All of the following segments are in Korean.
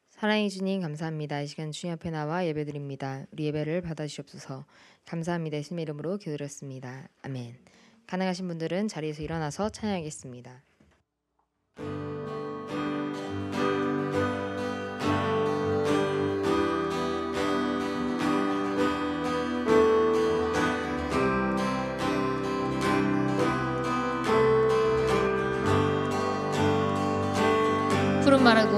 사랑해 주님 감사합니다. 이 시간 주님 앞에 나와 예배드립니다. 우리 예배를 받아주시옵소서. 감사합니다. 예수님의 이름으로 기도드렸습니다. 아멘. 가능하신 분들은 자리에서 일어나서 찬양하겠습니다. 푸른 말하고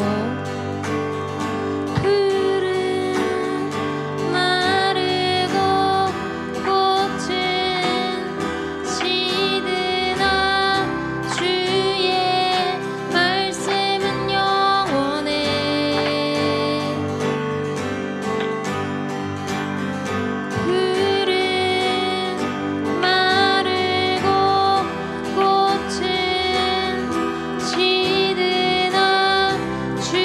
주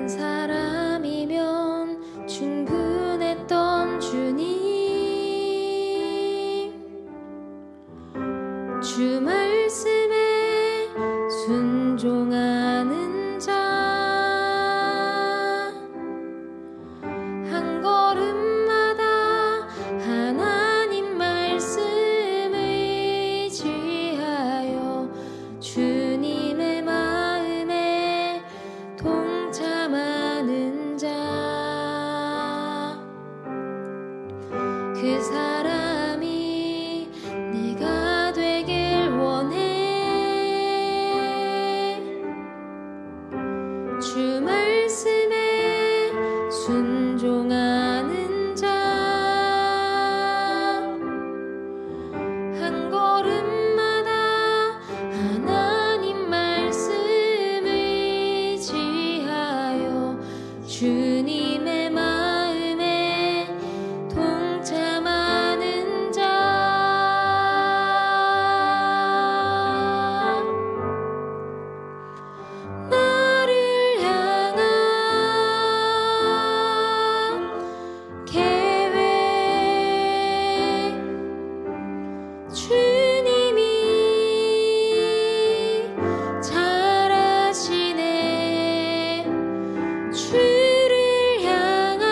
한 사람이면 충분했던 주님, 주 말씀에 순종하는 자, 한 걸음마다 하나님 말씀 의지하여 주님의 마음에 동참하는 자, 그 사람이 내가 되길 원해. 주 말씀에 순종하는 자, 한 걸음마다 하나님 말씀 의지하여 주님의 마음에 동참하는 자, 나를 향한 계획 주님이 잘 아시네. 주를 향한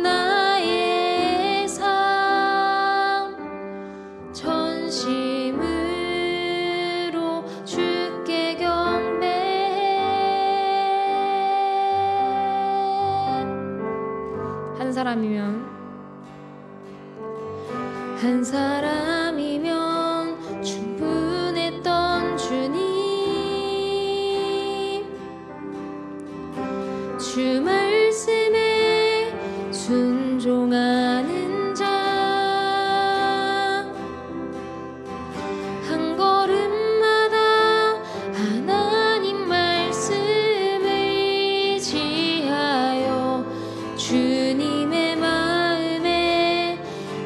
나의 삶 전심으로 주께 경배해. 한 사람이면 충분했던 주님, 주 말씀에 순종하는 자, 한 걸음마다 하나님 말씀 의지하여 주님의 마음에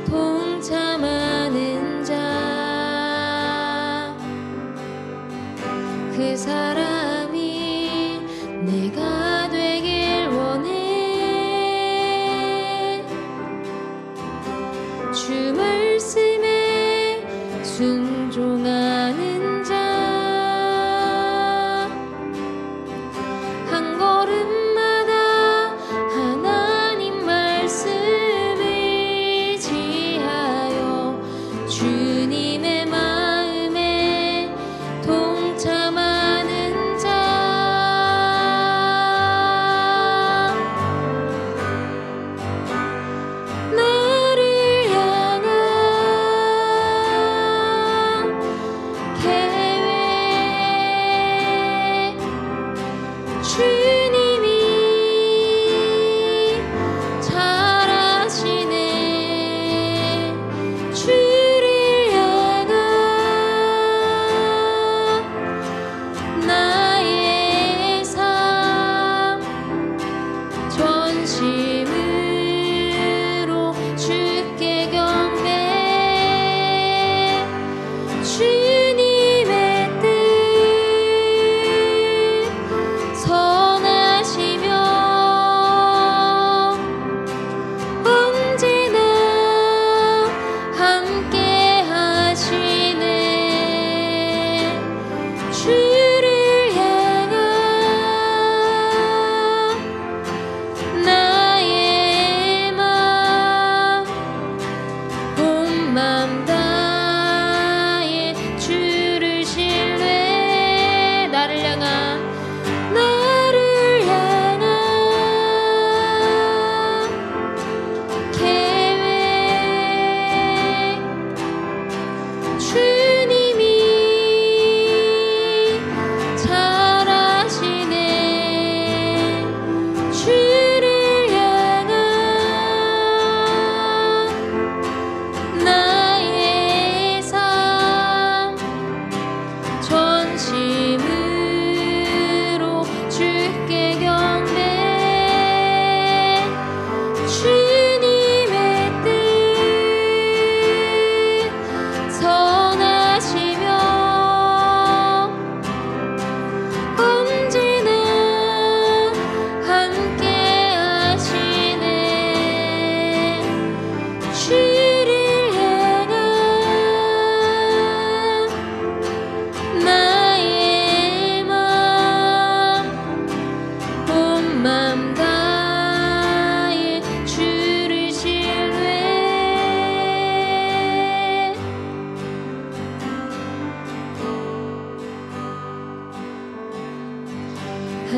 동참하는 자, 그 사람이 내가 되길 원해. 주 말씀에 순종하는 자, 한 걸음마다 하나님 말씀 의지하여 주님의 마음에 동참하는 자, 나를 향한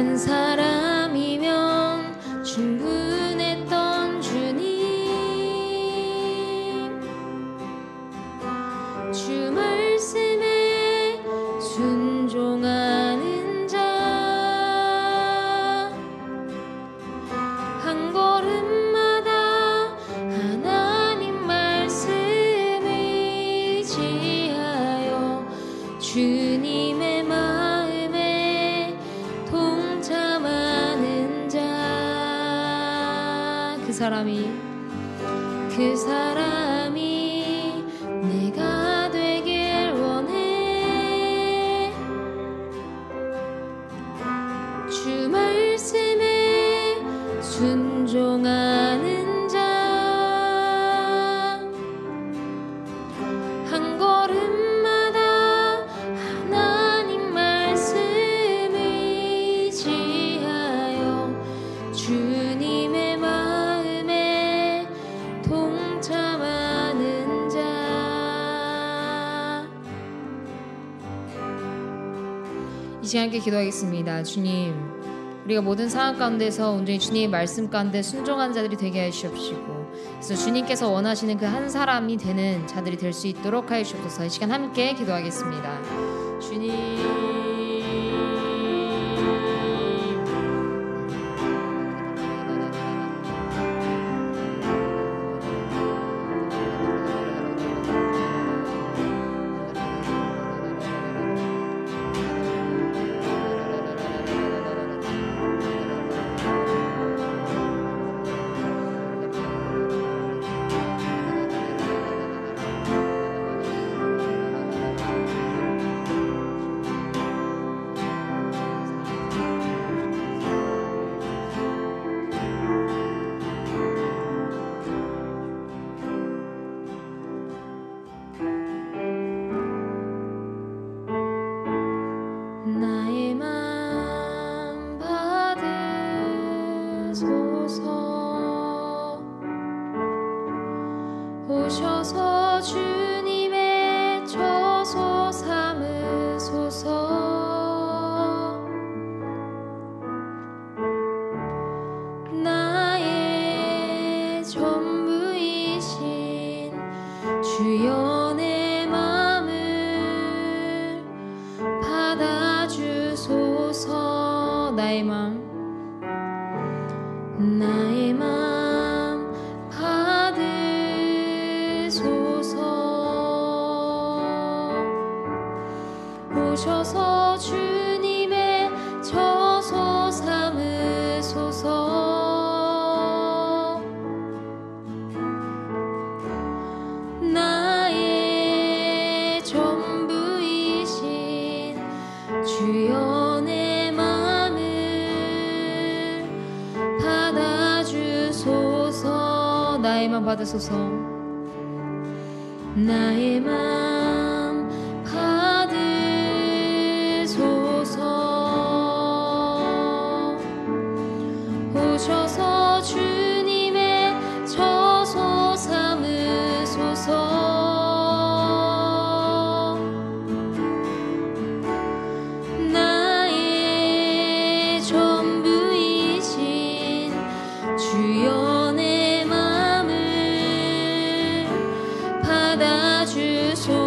한 사람이면 충분했던 주님, 주 말씀에 순종하는 자, 한 걸음마다 하나님 말씀을 의지하여 주님의 마음에 동참하는 자, 그 사람이 내가 되길 원해. 주 말씀에 순종하는 자, 한 걸음마다 하나님 말씀을 의지하여 주님의 마음에 동참하는 자. 이 시간 함께 기도하겠습니다. 주님, 우리가 모든 상황 가운데서 온전히 주님의 말씀 가운데 순종한 자들이 되게 하여 주옵시고, 그래서 주님께서 원하시는 그 한 사람이 되는 자들이 될 수 있도록 하여 주옵소서. 이 시간 함께 기도하겠습니다. 주님, 나의 맘 받으소서. 오셔서 주님의 처소 삼으소서. 나의 전부이신 주여, 내 맘을 받아주소서. 나의 맘 받으소서. 오셔서 주님의 처소 삼으소서. 나의 전부이신 주여, 내 맘을 받아주소서. 나의 맘 받으소서. 나의 맘 받으소서. 오셔서 주님의 처소 삼으소서. 나의 전부이신 주여, 내 맘을 받아주소서.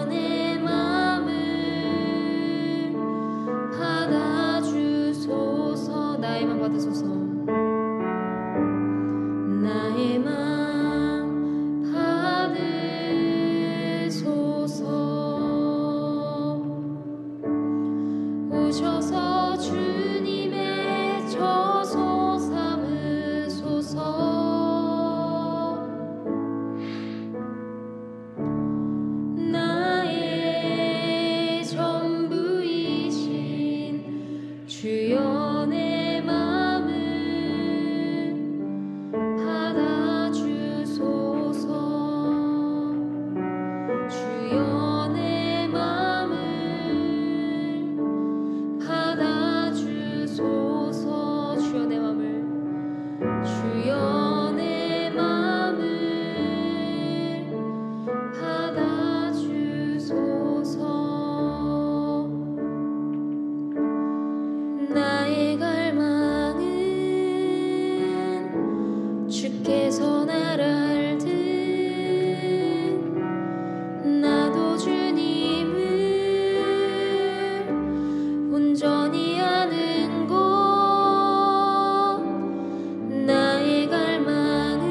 내 마음을 받아주소서. 나의 맘 받으소서. 나의 맘 받으소서. 오셔서 주님의 저소 삼으소서. 나의 전부이신 주여 내 마음을 받아주소서. 주여 내 마음을 받아주소서. 주여 내 마음을, 주여 내 마음을 받아주소서. 나의 갈망은 주께서 날 알듯 나도 주님을 온전히 아는 것. 나의 갈망은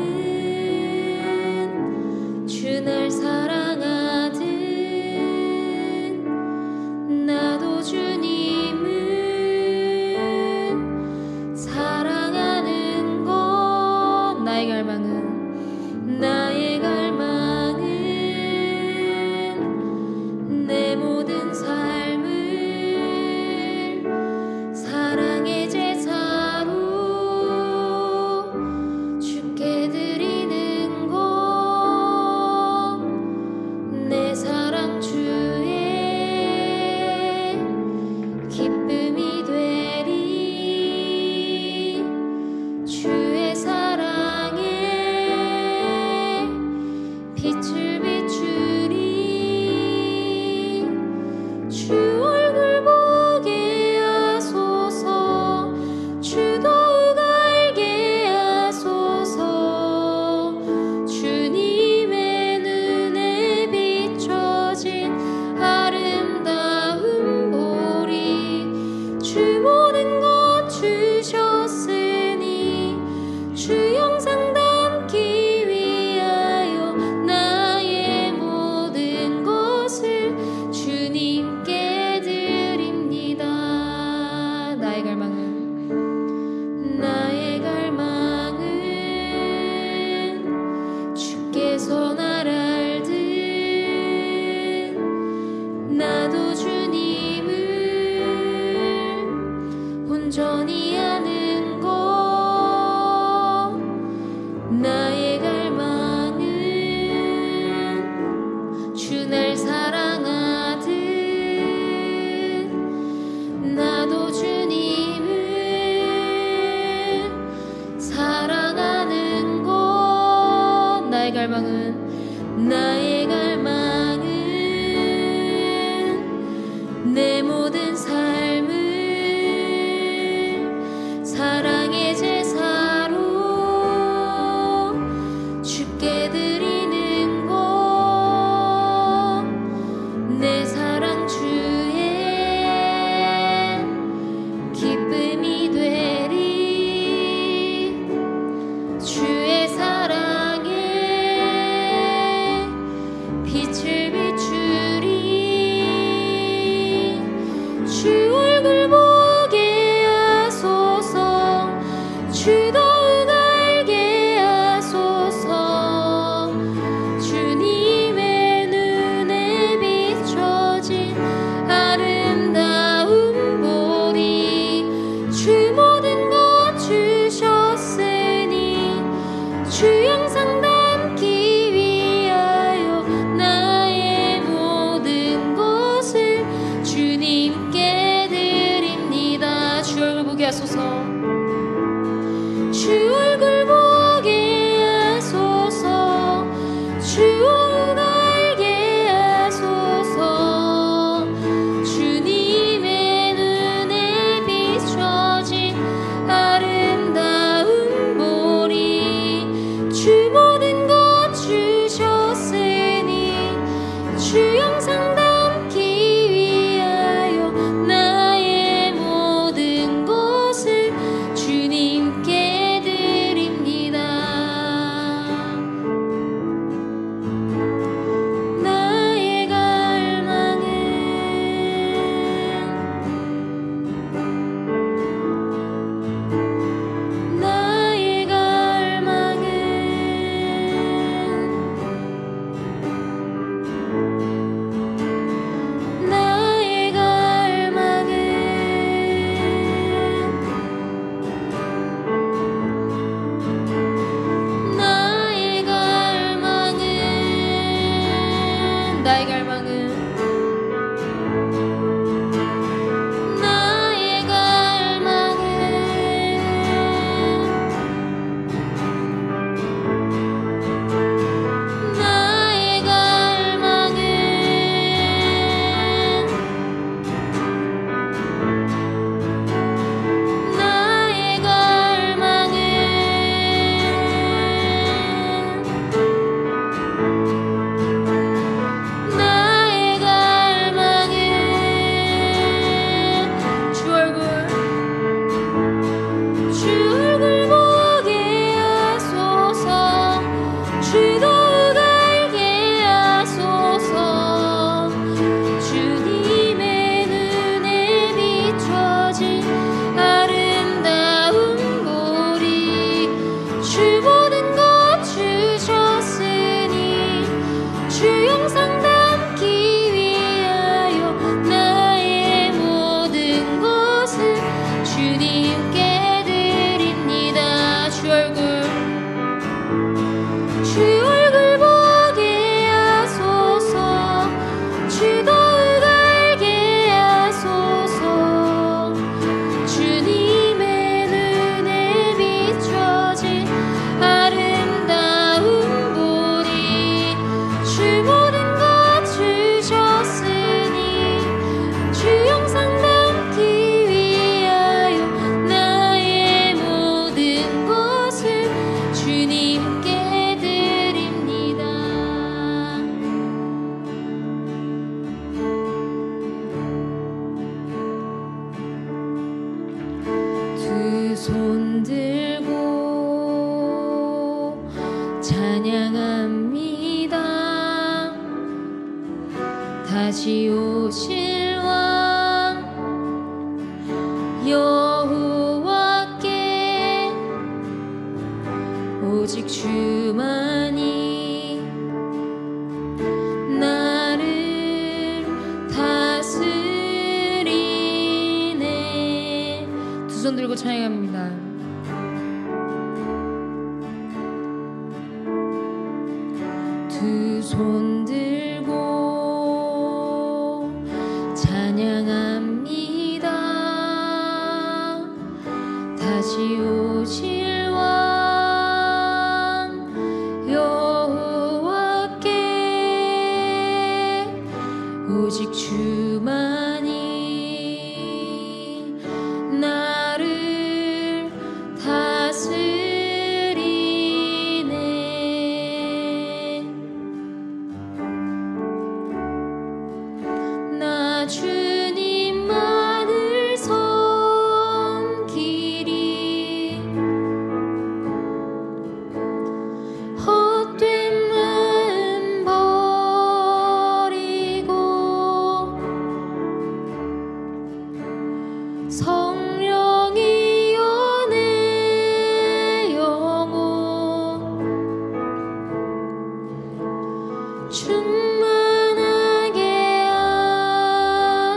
주 날 사랑하듯 나도 주님을 사랑하는 것. 나의 갈망은 나의 갈망은 내 모든 삶을 사랑의 제사로 주께 드리는 것. 내 사랑 주의 기쁨이 되리. 주의 사랑에 빛을 비추리. 주 얼굴 보게 하소서. 주 더욱 알게 하소서. 주님의 눈에 비춰진 아름다운 보리. 주 모든 것 주셨으니 주 영상 담기 위하여 나의 모든 것을 주님께 다시 오실 왕 여호와께 오직 주만이 나를 다스리네. 두 손 들고 찬양합니다. 두 손 들고 찬양합니다. 다시 오실 왕 여호와께 오직 주만이 나를 다스리네. 나 주님만을 섬기리. 헛된 마음 버리고 성령이여 내 영혼 충만하게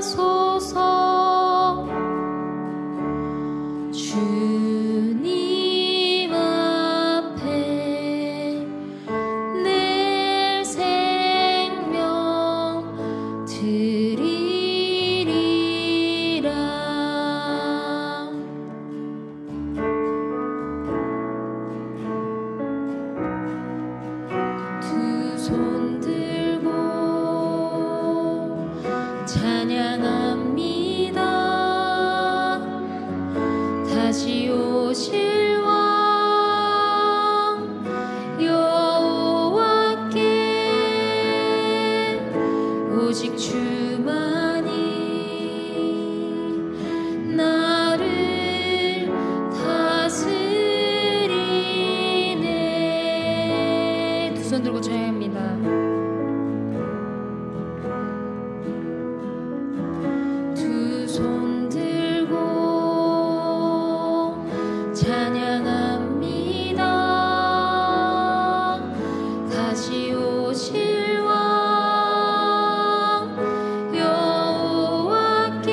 하소서. 주님 앞에 내 생명 드리리라. 두 손 들고 찬양합니다. 다시 오실 왕 여호와께 오직 주만이 나를 다스리네. 두 손 들고 찬양합니다. 두 손 들고 찬양합니다. 다시 오실 왕 여호와께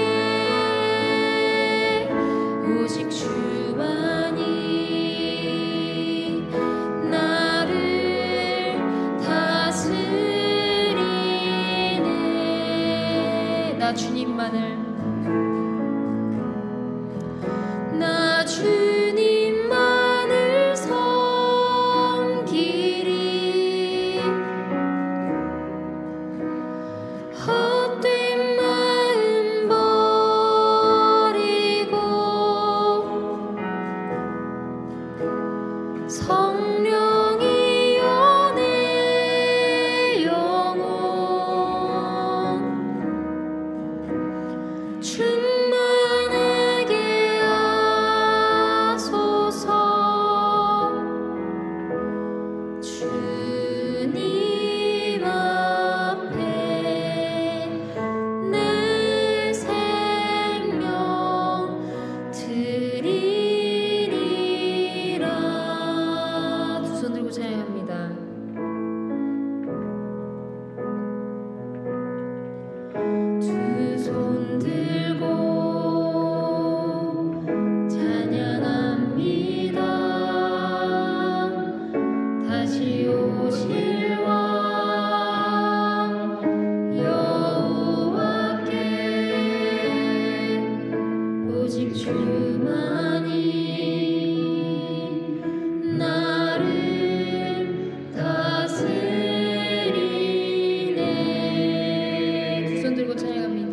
오직 주만이 나를 다스리네. 나 주님만을 섬기리. 헛된 마음 버리고 성령이여 내 영혼 충만하게 하소서. 주님 앞에 내 생명 드리리라. 두 손 들고 찬양합니다. 두 손 들고 찬양합니다. 다시 오실 왕 여호와께 오직 주만이 나를 다스리네. 두 손 들고 찬양합니다.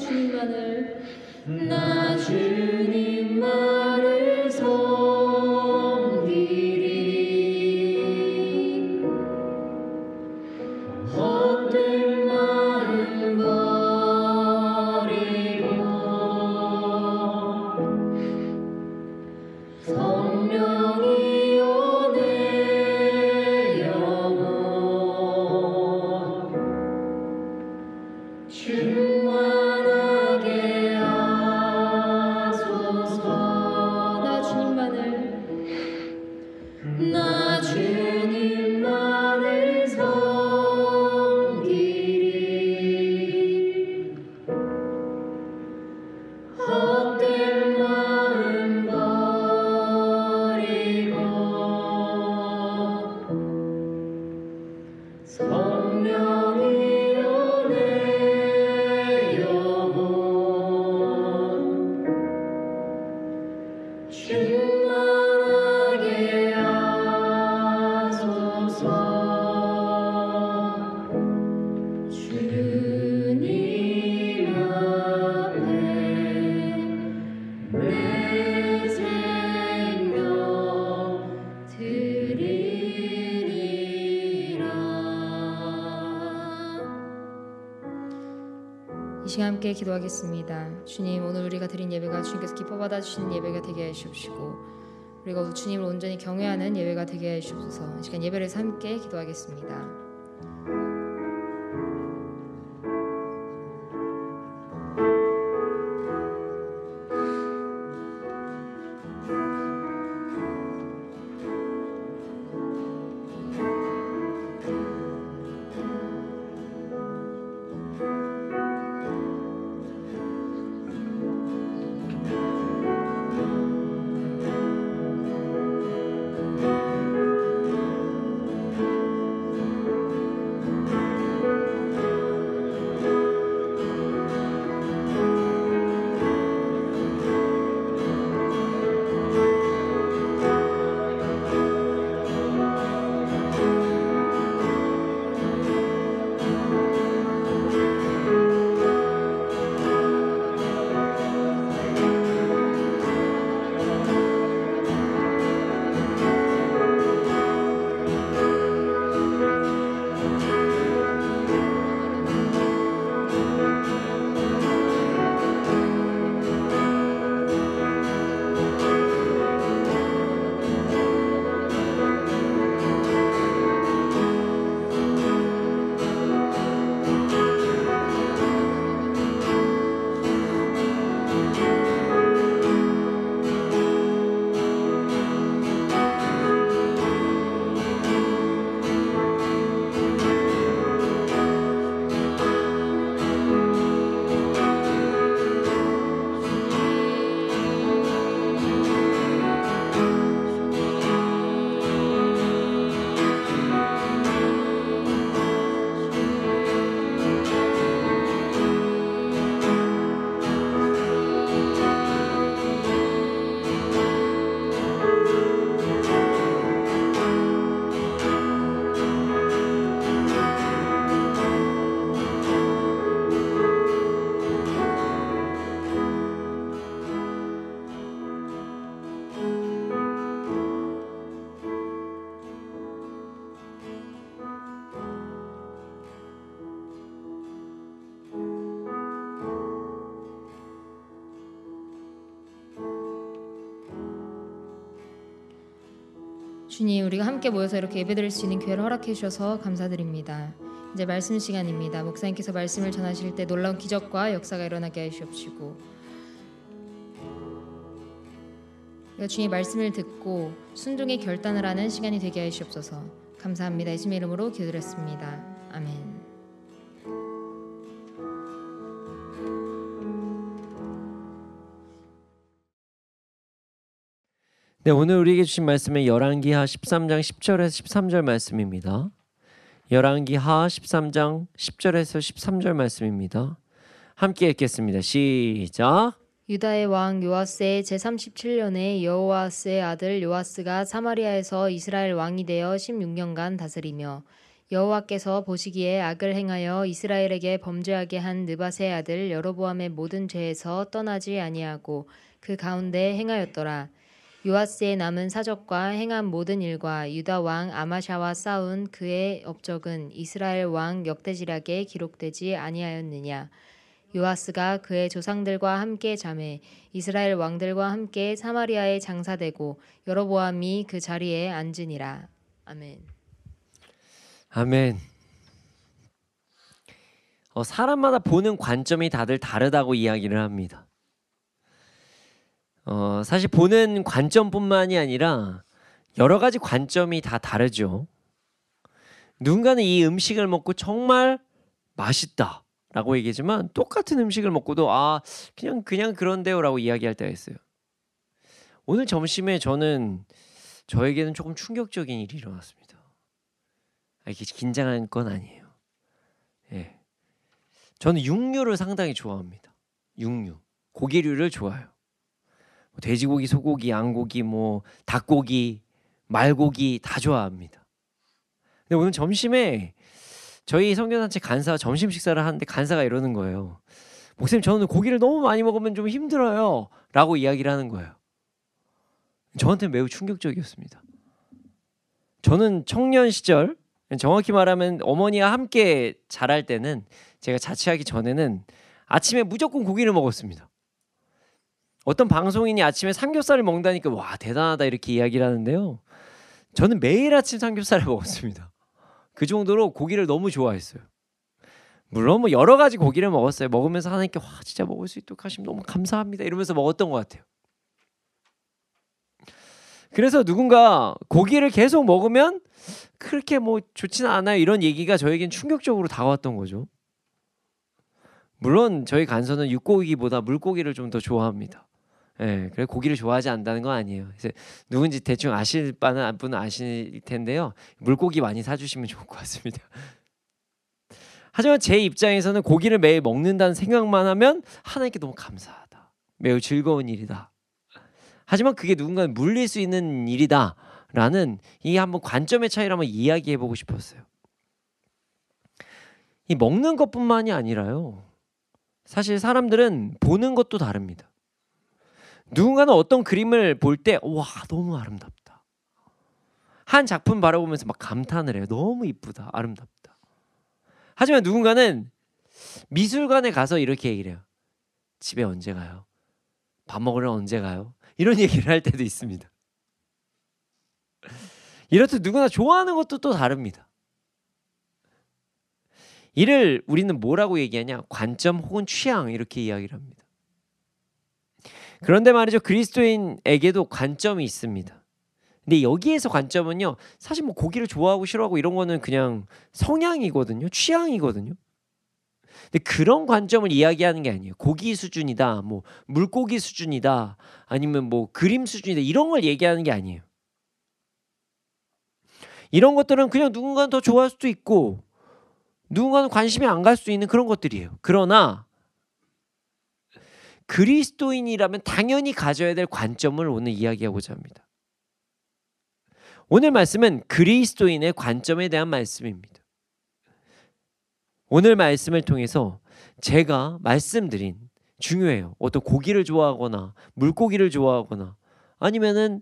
주님만을 나 주님만을 섬기리 헛된 마음 버리고 성령이여 내 영혼 충만하게 하소서 나 주님만을 나 주님만을 섬기리 헛된 마음 버리고 성령이여 내 영혼 충만하게 하소서 주님 앞에 내 생명 드리리라. 이 시간 함께 기도하겠습니다. 주님, 오늘 우리가 드린 예배가 주님께서 기뻐 받아주시는 예배가 되게 해주시옵시고 우리가 주님을 온전히 경외하는 예배가 되게 해주옵소서. 이 시간 예배를 함께 기도하겠습니다. 주님, 우리가 함께 모여서 이렇게 예배드릴 수 있는 기회를 허락해 주셔서 감사드립니다. 이제 말씀 시간입니다. 목사님께서 말씀을 전하실 때 놀라운 기적과 역사가 일어나게 하시옵시고 우리가 주님의 말씀을 듣고 순종의 결단을 하는 시간이 되게 하시옵소서. 감사합니다. 예수님의 이름으로 기도드렸습니다. 아멘. 네, 오늘 우리에게 주신 말씀은 열왕기하 13장 10절에서 13절 말씀입니다. 열왕기하 13장 10절에서 13절 말씀입니다. 함께 읽겠습니다. 시작. 유다의 왕 요아스의 제37년에 여호아스의 아들 요아스가 사마리아에서 이스라엘 왕이 되어 16년간 다스리며 여호와께서 보시기에 악을 행하여 이스라엘에게 범죄하게 한 느밧의 아들 여로보암의 모든 죄에서 떠나지 아니하고 그 가운데 행하였더라. 요아스의 남은 사적과 행한 모든 일과 유다 왕 아마샤와 싸운 그의 업적은 이스라엘 왕 역대지략에 기록되지 아니하였느냐. 요아스가 그의 조상들과 함께 잠에 이스라엘 왕들과 함께 사마리아에 장사되고 여로보암이 그 자리에 앉으니라. 아멘. 아멘. 사람마다 보는 관점이 다들 다르다고 이야기를 합니다. 사실 보는 관점뿐만이 아니라 여러 가지 관점이 다 다르죠. 누군가는 이 음식을 먹고 정말 맛있다라고 얘기하지만 똑같은 음식을 먹고도 그냥 그런데요라고 이야기할 때가 있어요. 오늘 점심에 저에게는 조금 충격적인 일이 일어났습니다. 이게 긴장한 건 아니에요. 예. 저는 육류를 상당히 좋아합니다. 육류, 고기류를 좋아해요. 돼지고기, 소고기, 양고기, 닭고기, 말고기 다 좋아합니다. 근데 오늘 점심에 저희 성교단체 간사가 점심 식사를 하는데 간사가 이러는 거예요. 목사님, 저는 고기를 너무 많이 먹으면 좀 힘들어요 라고 이야기를 하는 거예요. 저한테는 매우 충격적이었습니다. 저는 청년 시절, 정확히 말하면 어머니와 함께 자랄 때는, 제가 자취하기 전에는 아침에 무조건 고기를 먹었습니다. 어떤 방송인이 아침에 삼겹살을 먹는다니까 와 대단하다 이렇게 이야기를 하는데요. 저는 매일 아침 삼겹살을 먹었습니다. 그 정도로 고기를 너무 좋아했어요. 물론 여러 가지 고기를 먹었어요. 먹으면서 하나님께 와 진짜 먹을 수 있도록 하시면 너무 감사합니다 이러면서 먹었던 것 같아요. 그래서 누군가 고기를 계속 먹으면 그렇게 좋지는 않아요 이런 얘기가 저에겐 충격적으로 다가왔던 거죠. 물론 저희 간서는 육고기보다 물고기를 좀 더 좋아합니다. 예, 그래 고기를 좋아하지 않는다는 건 아니에요. 그래서 누군지 대충 아실 분은 아실 텐데요. 물고기 많이 사주시면 좋을 것 같습니다. 하지만 제 입장에서는 고기를 매일 먹는다는 생각만 하면 하나님께 너무 감사하다. 매우 즐거운 일이다. 하지만 그게 누군가는 물릴 수 있는 일이다라는 이 한번 관점의 차이를 한번 이야기해보고 싶었어요. 이 먹는 것뿐만이 아니라요. 사실 사람들은 보는 것도 다릅니다. 누군가는 어떤 그림을 볼 때 와 너무 아름답다. 한 작품 바라보면서 막 감탄을 해요. 너무 이쁘다. 아름답다. 하지만 누군가는 미술관에 가서 이렇게 얘기를 해요. 집에 언제 가요? 밥 먹으러 언제 가요? 이런 얘기를 할 때도 있습니다. 이렇듯 누구나 좋아하는 것도 또 다릅니다. 이를 우리는 뭐라고 얘기하냐? 관점 혹은 취향 이렇게 이야기를 합니다. 그런데 말이죠. 그리스도인에게도 관점이 있습니다. 근데 여기에서 관점은요. 사실 고기를 좋아하고 싫어하고 이런 거는 그냥 성향이거든요. 취향이거든요. 근데 그런 관점을 이야기하는 게 아니에요. 고기 수준이다. 물고기 수준이다. 아니면 그림 수준이다. 이런 걸 얘기하는 게 아니에요. 이런 것들은 그냥 누군가는 더 좋아할 수도 있고 누군가는 관심이 안 갈 수 있는 그런 것들이에요. 그러나 그리스도인이라면 당연히 가져야 될 관점을 오늘 이야기하고자 합니다. 오늘 말씀은 그리스도인의 관점에 대한 말씀입니다. 오늘 말씀을 통해서 제가 말씀드린 중요해요. 어떤 고기를 좋아하거나 물고기를 좋아하거나 아니면은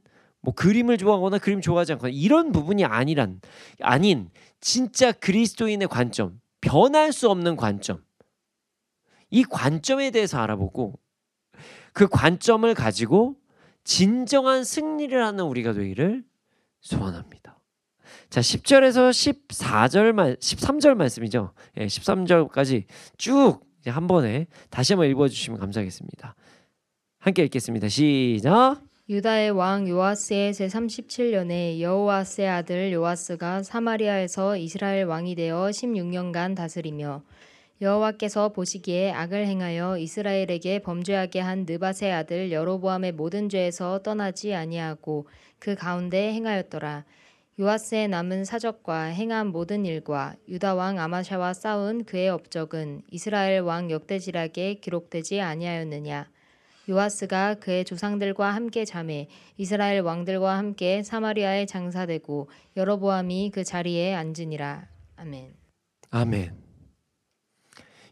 그림을 좋아하거나 그림 좋아하지 않거나 이런 부분이 아닌 진짜 그리스도인의 관점, 변할 수 없는 관점, 이 관점에 대해서 알아보고 그 관점을 가지고 진정한 승리를 하는 우리가 되기를 소원합니다. 자, 10절에서 13절 말씀이죠. 13절까지 쭉 한 번에 다시 한번 읽어주시면 감사하겠습니다. 함께 읽겠습니다. 시작. 유다의 왕 요아스의 제37년에 여호아스의 아들 요아스가 사마리아에서 이스라엘 왕이 되어 16년간 다스리며 여호와께서 보시기에 악을 행하여 이스라엘에게 범죄하게 한 느밧의 아들 여로보암의 모든 죄에서 떠나지 아니하고 그 가운데 행하였더라. 요아스의 남은 사적과 행한 모든 일과 유다 왕 아마샤와 싸운 그의 업적은 이스라엘 왕 역대지략에 기록되지 아니하였느냐. 요아스가 그의 조상들과 함께 잠에 이스라엘 왕들과 함께 사마리아에 장사되고 여로보암이 그 자리에 앉으니라. 아멘. 아멘.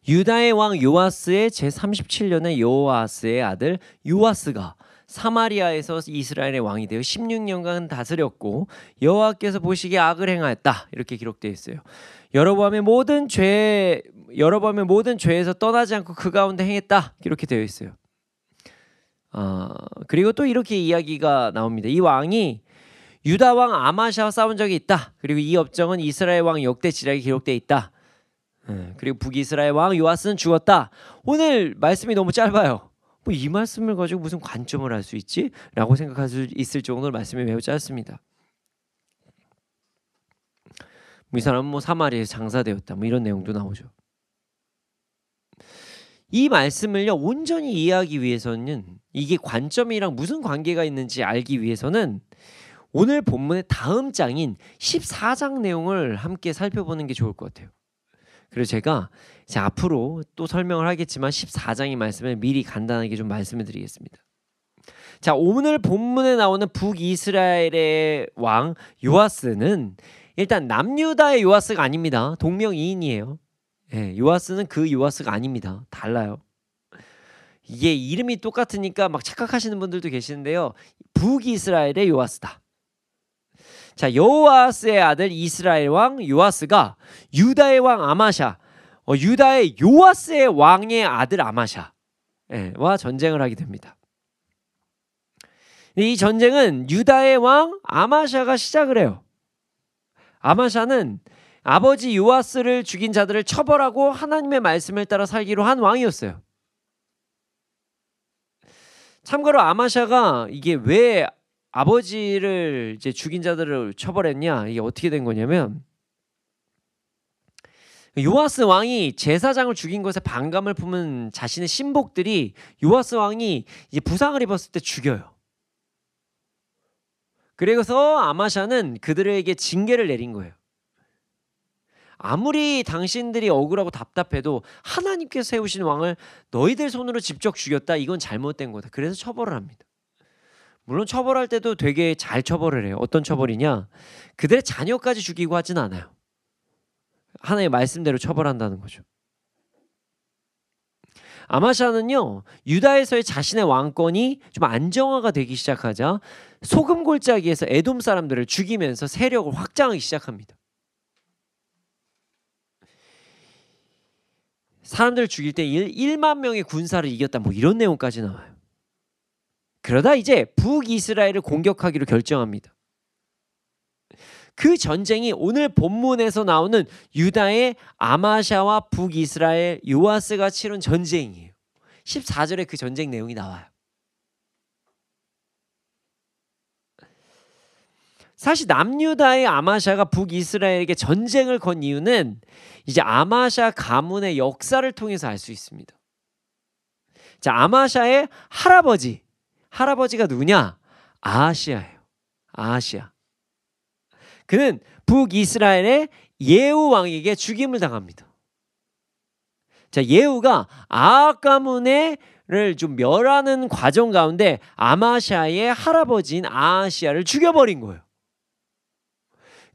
유다의 왕 요아스의 제37년에 여호아스의 아들 요아스가 사마리아에서 이스라엘의 왕이 되어 16년간 다스렸고 여호와께서 보시기에 악을 행하였다. 이렇게 기록되어 있어요. 여로보암의 모든 죄에서 떠나지 않고 그 가운데 행했다. 이렇게 되어 있어요. 그리고 또 이렇게 이야기가 나옵니다. 이 왕이 유다 왕 아마샤와 싸운 적이 있다. 그리고 이 업적은 이스라엘 왕 역대 지략에 기록되어 있다. 그리고 북이스라엘 왕 요아스는 죽었다. 오늘 말씀이 너무 짧아요. 뭐 이 말씀을 가지고 무슨 관점을 할 수 있지? 라고 생각할 수 있을 정도로 말씀이 매우 짧습니다. 이 사람은 뭐 사마리아에서 장사되었다. 뭐 이런 내용도 나오죠. 이 말씀을요 온전히 이해하기 위해서는 이게 관점이랑 무슨 관계가 있는지 알기 위해서는 오늘 본문의 다음 장인 14장 내용을 함께 살펴보는 게 좋을 것 같아요. 그래서 제가 앞으로 또 설명을 하겠지만 14장의 말씀을 미리 간단하게 좀 말씀을 드리겠습니다. 자, 오늘 본문에 나오는 북이스라엘의 왕 요아스는 일단 남유다의 요아스가 아닙니다. 동명이인이에요. 요아스는 그 요아스가 아닙니다. 달라요. 이게 이름이 똑같으니까 막 착각하시는 분들도 계시는데요. 북이스라엘의 요아스다. 자, 여호아스의 아들 이스라엘 왕 요아스가 유다의 왕 아마샤, 유다의 요아스의 왕의 아들 아마샤와 전쟁을 하게 됩니다. 이 전쟁은 유다의 왕 아마샤가 시작을 해요. 아마샤는 아버지 요아스를 죽인 자들을 처벌하고 하나님의 말씀을 따라 살기로 한 왕이었어요. 참고로 아마샤가 이게 왜 아버지를 이제 죽인 자들을 처벌했냐, 이게 어떻게 된 거냐면 요아스 왕이 제사장을 죽인 것에 반감을 품은 자신의 신복들이 요아스 왕이 이제 부상을 입었을 때 죽여요. 그래서 아마샤는 그들에게 징계를 내린 거예요. 아무리 당신들이 억울하고 답답해도 하나님께서 세우신 왕을 너희들 손으로 직접 죽였다, 이건 잘못된 거다. 그래서 처벌을 합니다. 물론 처벌할 때도 되게 잘 처벌을 해요. 어떤 처벌이냐, 그들의 자녀까지 죽이고 하진 않아요. 하나님의 말씀대로 처벌한다는 거죠. 아마샤는요, 유다에서의 자신의 왕권이 좀 안정화가 되기 시작하자 소금 골짜기에서 에돔 사람들을 죽이면서 세력을 확장하기 시작합니다. 사람들을 죽일 때 1만 명의 군사를 이겼다, 뭐 이런 내용까지 나와요. 그러다 이제 북이스라엘을 공격하기로 결정합니다. 그 전쟁이 오늘 본문에서 나오는 유다의 아마샤와 북이스라엘 요아스가 치른 전쟁이에요. 14절에 그 전쟁 내용이 나와요. 사실 남유다의 아마샤가 북이스라엘에게 전쟁을 건 이유는 이제 아마샤 가문의 역사를 통해서 알 수 있습니다. 자, 아마샤의 할아버지가 누구냐? 아하시아예요. 아하시아. 그는 북이스라엘의 예후 왕에게 죽임을 당합니다. 자, 예후가 아합 가문을 좀 멸하는 과정 가운데 아마샤의 할아버지인 아하시아를 죽여버린 거예요.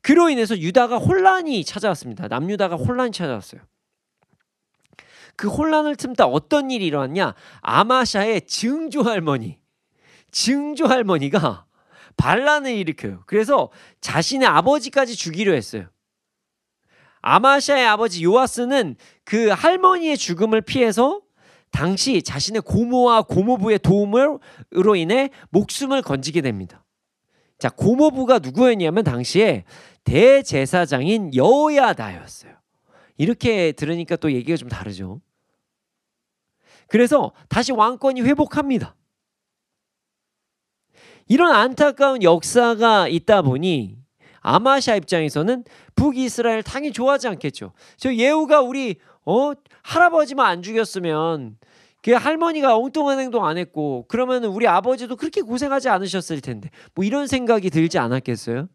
그로 인해서 유다가 혼란이 찾아왔습니다. 남유다가 혼란이 찾아왔어요. 그 혼란을 틈타 어떤 일이 일어났냐? 아마샤의 증조 할머니가 반란을 일으켜요. 그래서 자신의 아버지까지 죽이려 했어요. 아마샤의 아버지 요아스는 그 할머니의 죽음을 피해서 당시 자신의 고모와 고모부의 도움으로 인해 목숨을 건지게 됩니다. 자, 고모부가 누구였냐면 당시에 대제사장인 여호야다였어요. 이렇게 들으니까 또 얘기가 좀 다르죠. 그래서 다시 왕권이 회복합니다. 이런 안타까운 역사가 있다 보니 아마샤 입장에서는 북이스라엘 당연히 좋아하지 않겠죠. 저 예후가 우리 할아버지만 안 죽였으면, 그 할머니가 엉뚱한 행동 안 했고 그러면 우리 아버지도 그렇게 고생하지 않으셨을 텐데, 뭐 이런 생각이 들지 않았겠어요?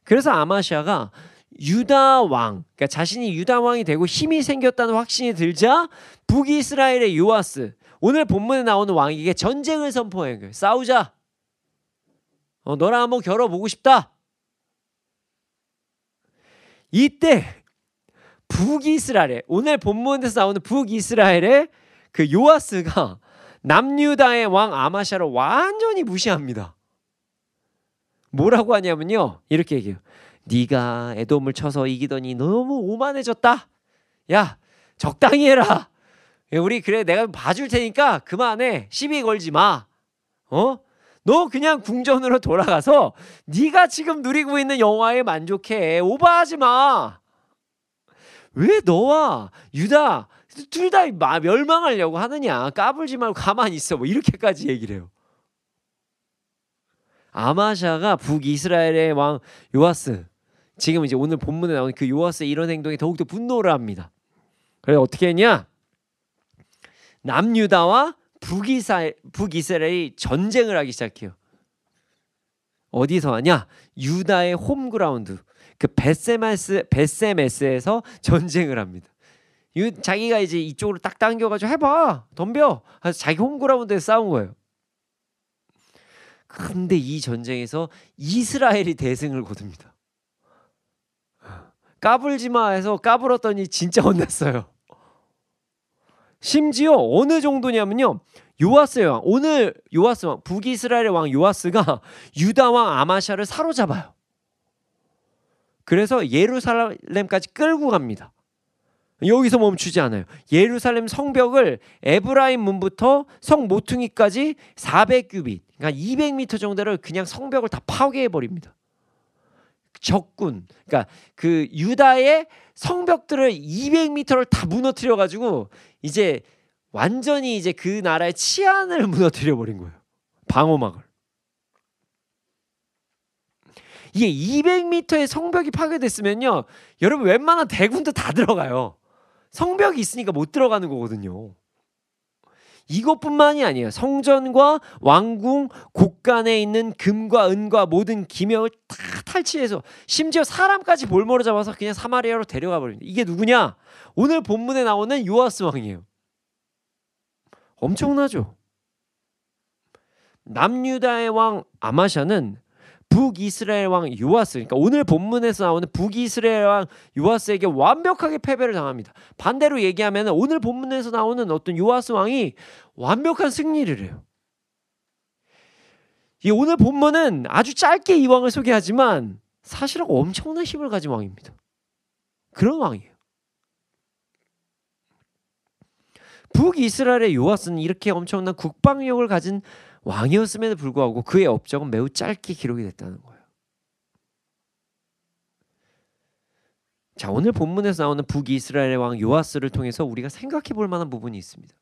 그래서 아마샤가 유다 왕, 그러니까 자신이 유다 왕이 되고 힘이 생겼다는 확신이 들자 북이스라엘의 요아스, 오늘 본문에 나오는 왕에게 전쟁을 선포해요. 싸우자. 너랑 한번 겨뤄보고 싶다. 이때 북이스라엘에 오늘 본문에서 나오는 북이스라엘의 그 요아스가 남유다의 왕 아마샤를 완전히 무시합니다. 뭐라고 하냐면요, 이렇게 얘기해요. 네가 에돔을 쳐서 이기더니 너무 오만해졌다. 야, 적당히 해라. 우리 그래 내가 봐줄 테니까 그만해. 시비 걸지 마. 너 그냥 궁전으로 돌아가서 네가 지금 누리고 있는 영화에 만족해. 오버하지 마. 왜 너와 유다 둘 다 멸망하려고 하느냐. 까불지 말고 가만히 있어. 뭐 이렇게까지 얘기를 해요. 아마샤가 북이스라엘의 왕 요아스, 지금 이제 오늘 본문에 나오는 그 요아스의 이런 행동에 더욱더 분노를 합니다. 그래서 어떻게 했냐? 남유다와 북이스라엘이 전쟁을 하기 시작해요. 어디서 하냐? 유다의 홈그라운드, 그 베세메스에서 전쟁을 합니다. 자기가 이제 이쪽으로 딱 당겨가지고 해봐, 덤벼. 그래서 자기 홈그라운드에서 싸운 거예요. 근데 이 전쟁에서 이스라엘이 대승을 거둡니다. 까불지 마 해서 까불었더니 진짜 혼났어요. 심지어 어느 정도냐면요, 요아스의 왕, 오늘 요아스 왕, 북이스라엘의 왕 요아스가 유다 왕 아마샤를 사로잡아요. 그래서 예루살렘까지 끌고 갑니다. 여기서 멈추지 않아요. 예루살렘 성벽을 에브라임 문부터 성 모퉁이까지 400규빗, 그러니까 200m 정도를 그냥 성벽을 다 파괴해 버립니다. 적군, 그러니까 그 유다의 성벽들을 200m를 다 무너뜨려 가지고 이제 완전히 이제 그 나라의 치안을 무너뜨려 버린 거예요. 방어막을. 이게 200m의 성벽이 파괴됐으면요, 여러분 웬만한 대군도 다 들어가요. 성벽이 있으니까 못 들어가는 거거든요. 이것뿐만이 아니에요. 성전과 왕궁 곳간에 있는 금과 은과 모든 기명을 다 탈취해서 심지어 사람까지 볼모로 잡아서 그냥 사마리아로 데려가 버립니다. 이게 누구냐? 오늘 본문에 나오는 요아스 왕이에요. 엄청나죠? 남유다의 왕 아마샤는 북이스라엘 왕 요아스, 그러니까 오늘 본문에서 나오는 북이스라엘 왕 요아스에게 완벽하게 패배를 당합니다. 반대로 얘기하면 오늘 본문에서 나오는 어떤 요아스 왕이 완벽한 승리를 해요. 이 오늘 본문은 아주 짧게 이 왕을 소개하지만 사실은 엄청난 힘을 가진 왕입니다. 그런 왕이에요. 북이스라엘의 요아스는 이렇게 엄청난 국방력을 가진 왕이었음에도 불구하고 그의 업적은 매우 짧게 기록이 됐다는 거예요. 자, 오늘 본문에서 나오는 북이스라엘의 왕 요아스를 통해서 우리가 생각해 볼 만한 부분이 있습니다.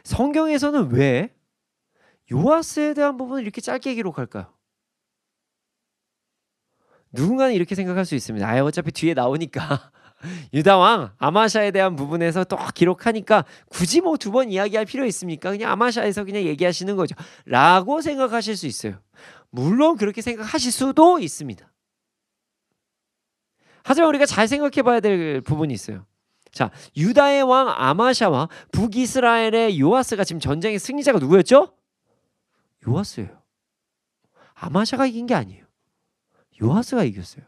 성경에서는 왜 요아스에 대한 부분을 이렇게 짧게 기록할까요? 누군가는 이렇게 생각할 수 있습니다. 어차피 뒤에 나오니까 유다 왕 아마샤에 대한 부분에서 또 기록하니까 굳이 뭐 두 번 이야기할 필요 있습니까? 그냥 아마샤에서 그냥 얘기하시는 거죠 라고 생각하실 수 있어요. 물론 그렇게 생각하실 수도 있습니다. 하지만 우리가 잘 생각해 봐야 될 부분이 있어요. 자, 유다의 왕 아마샤와 북이스라엘의 요아스가 지금 전쟁의 승리자가 누구였죠? 요아스예요. 아마샤가 이긴 게 아니에요. 요아스가 이겼어요.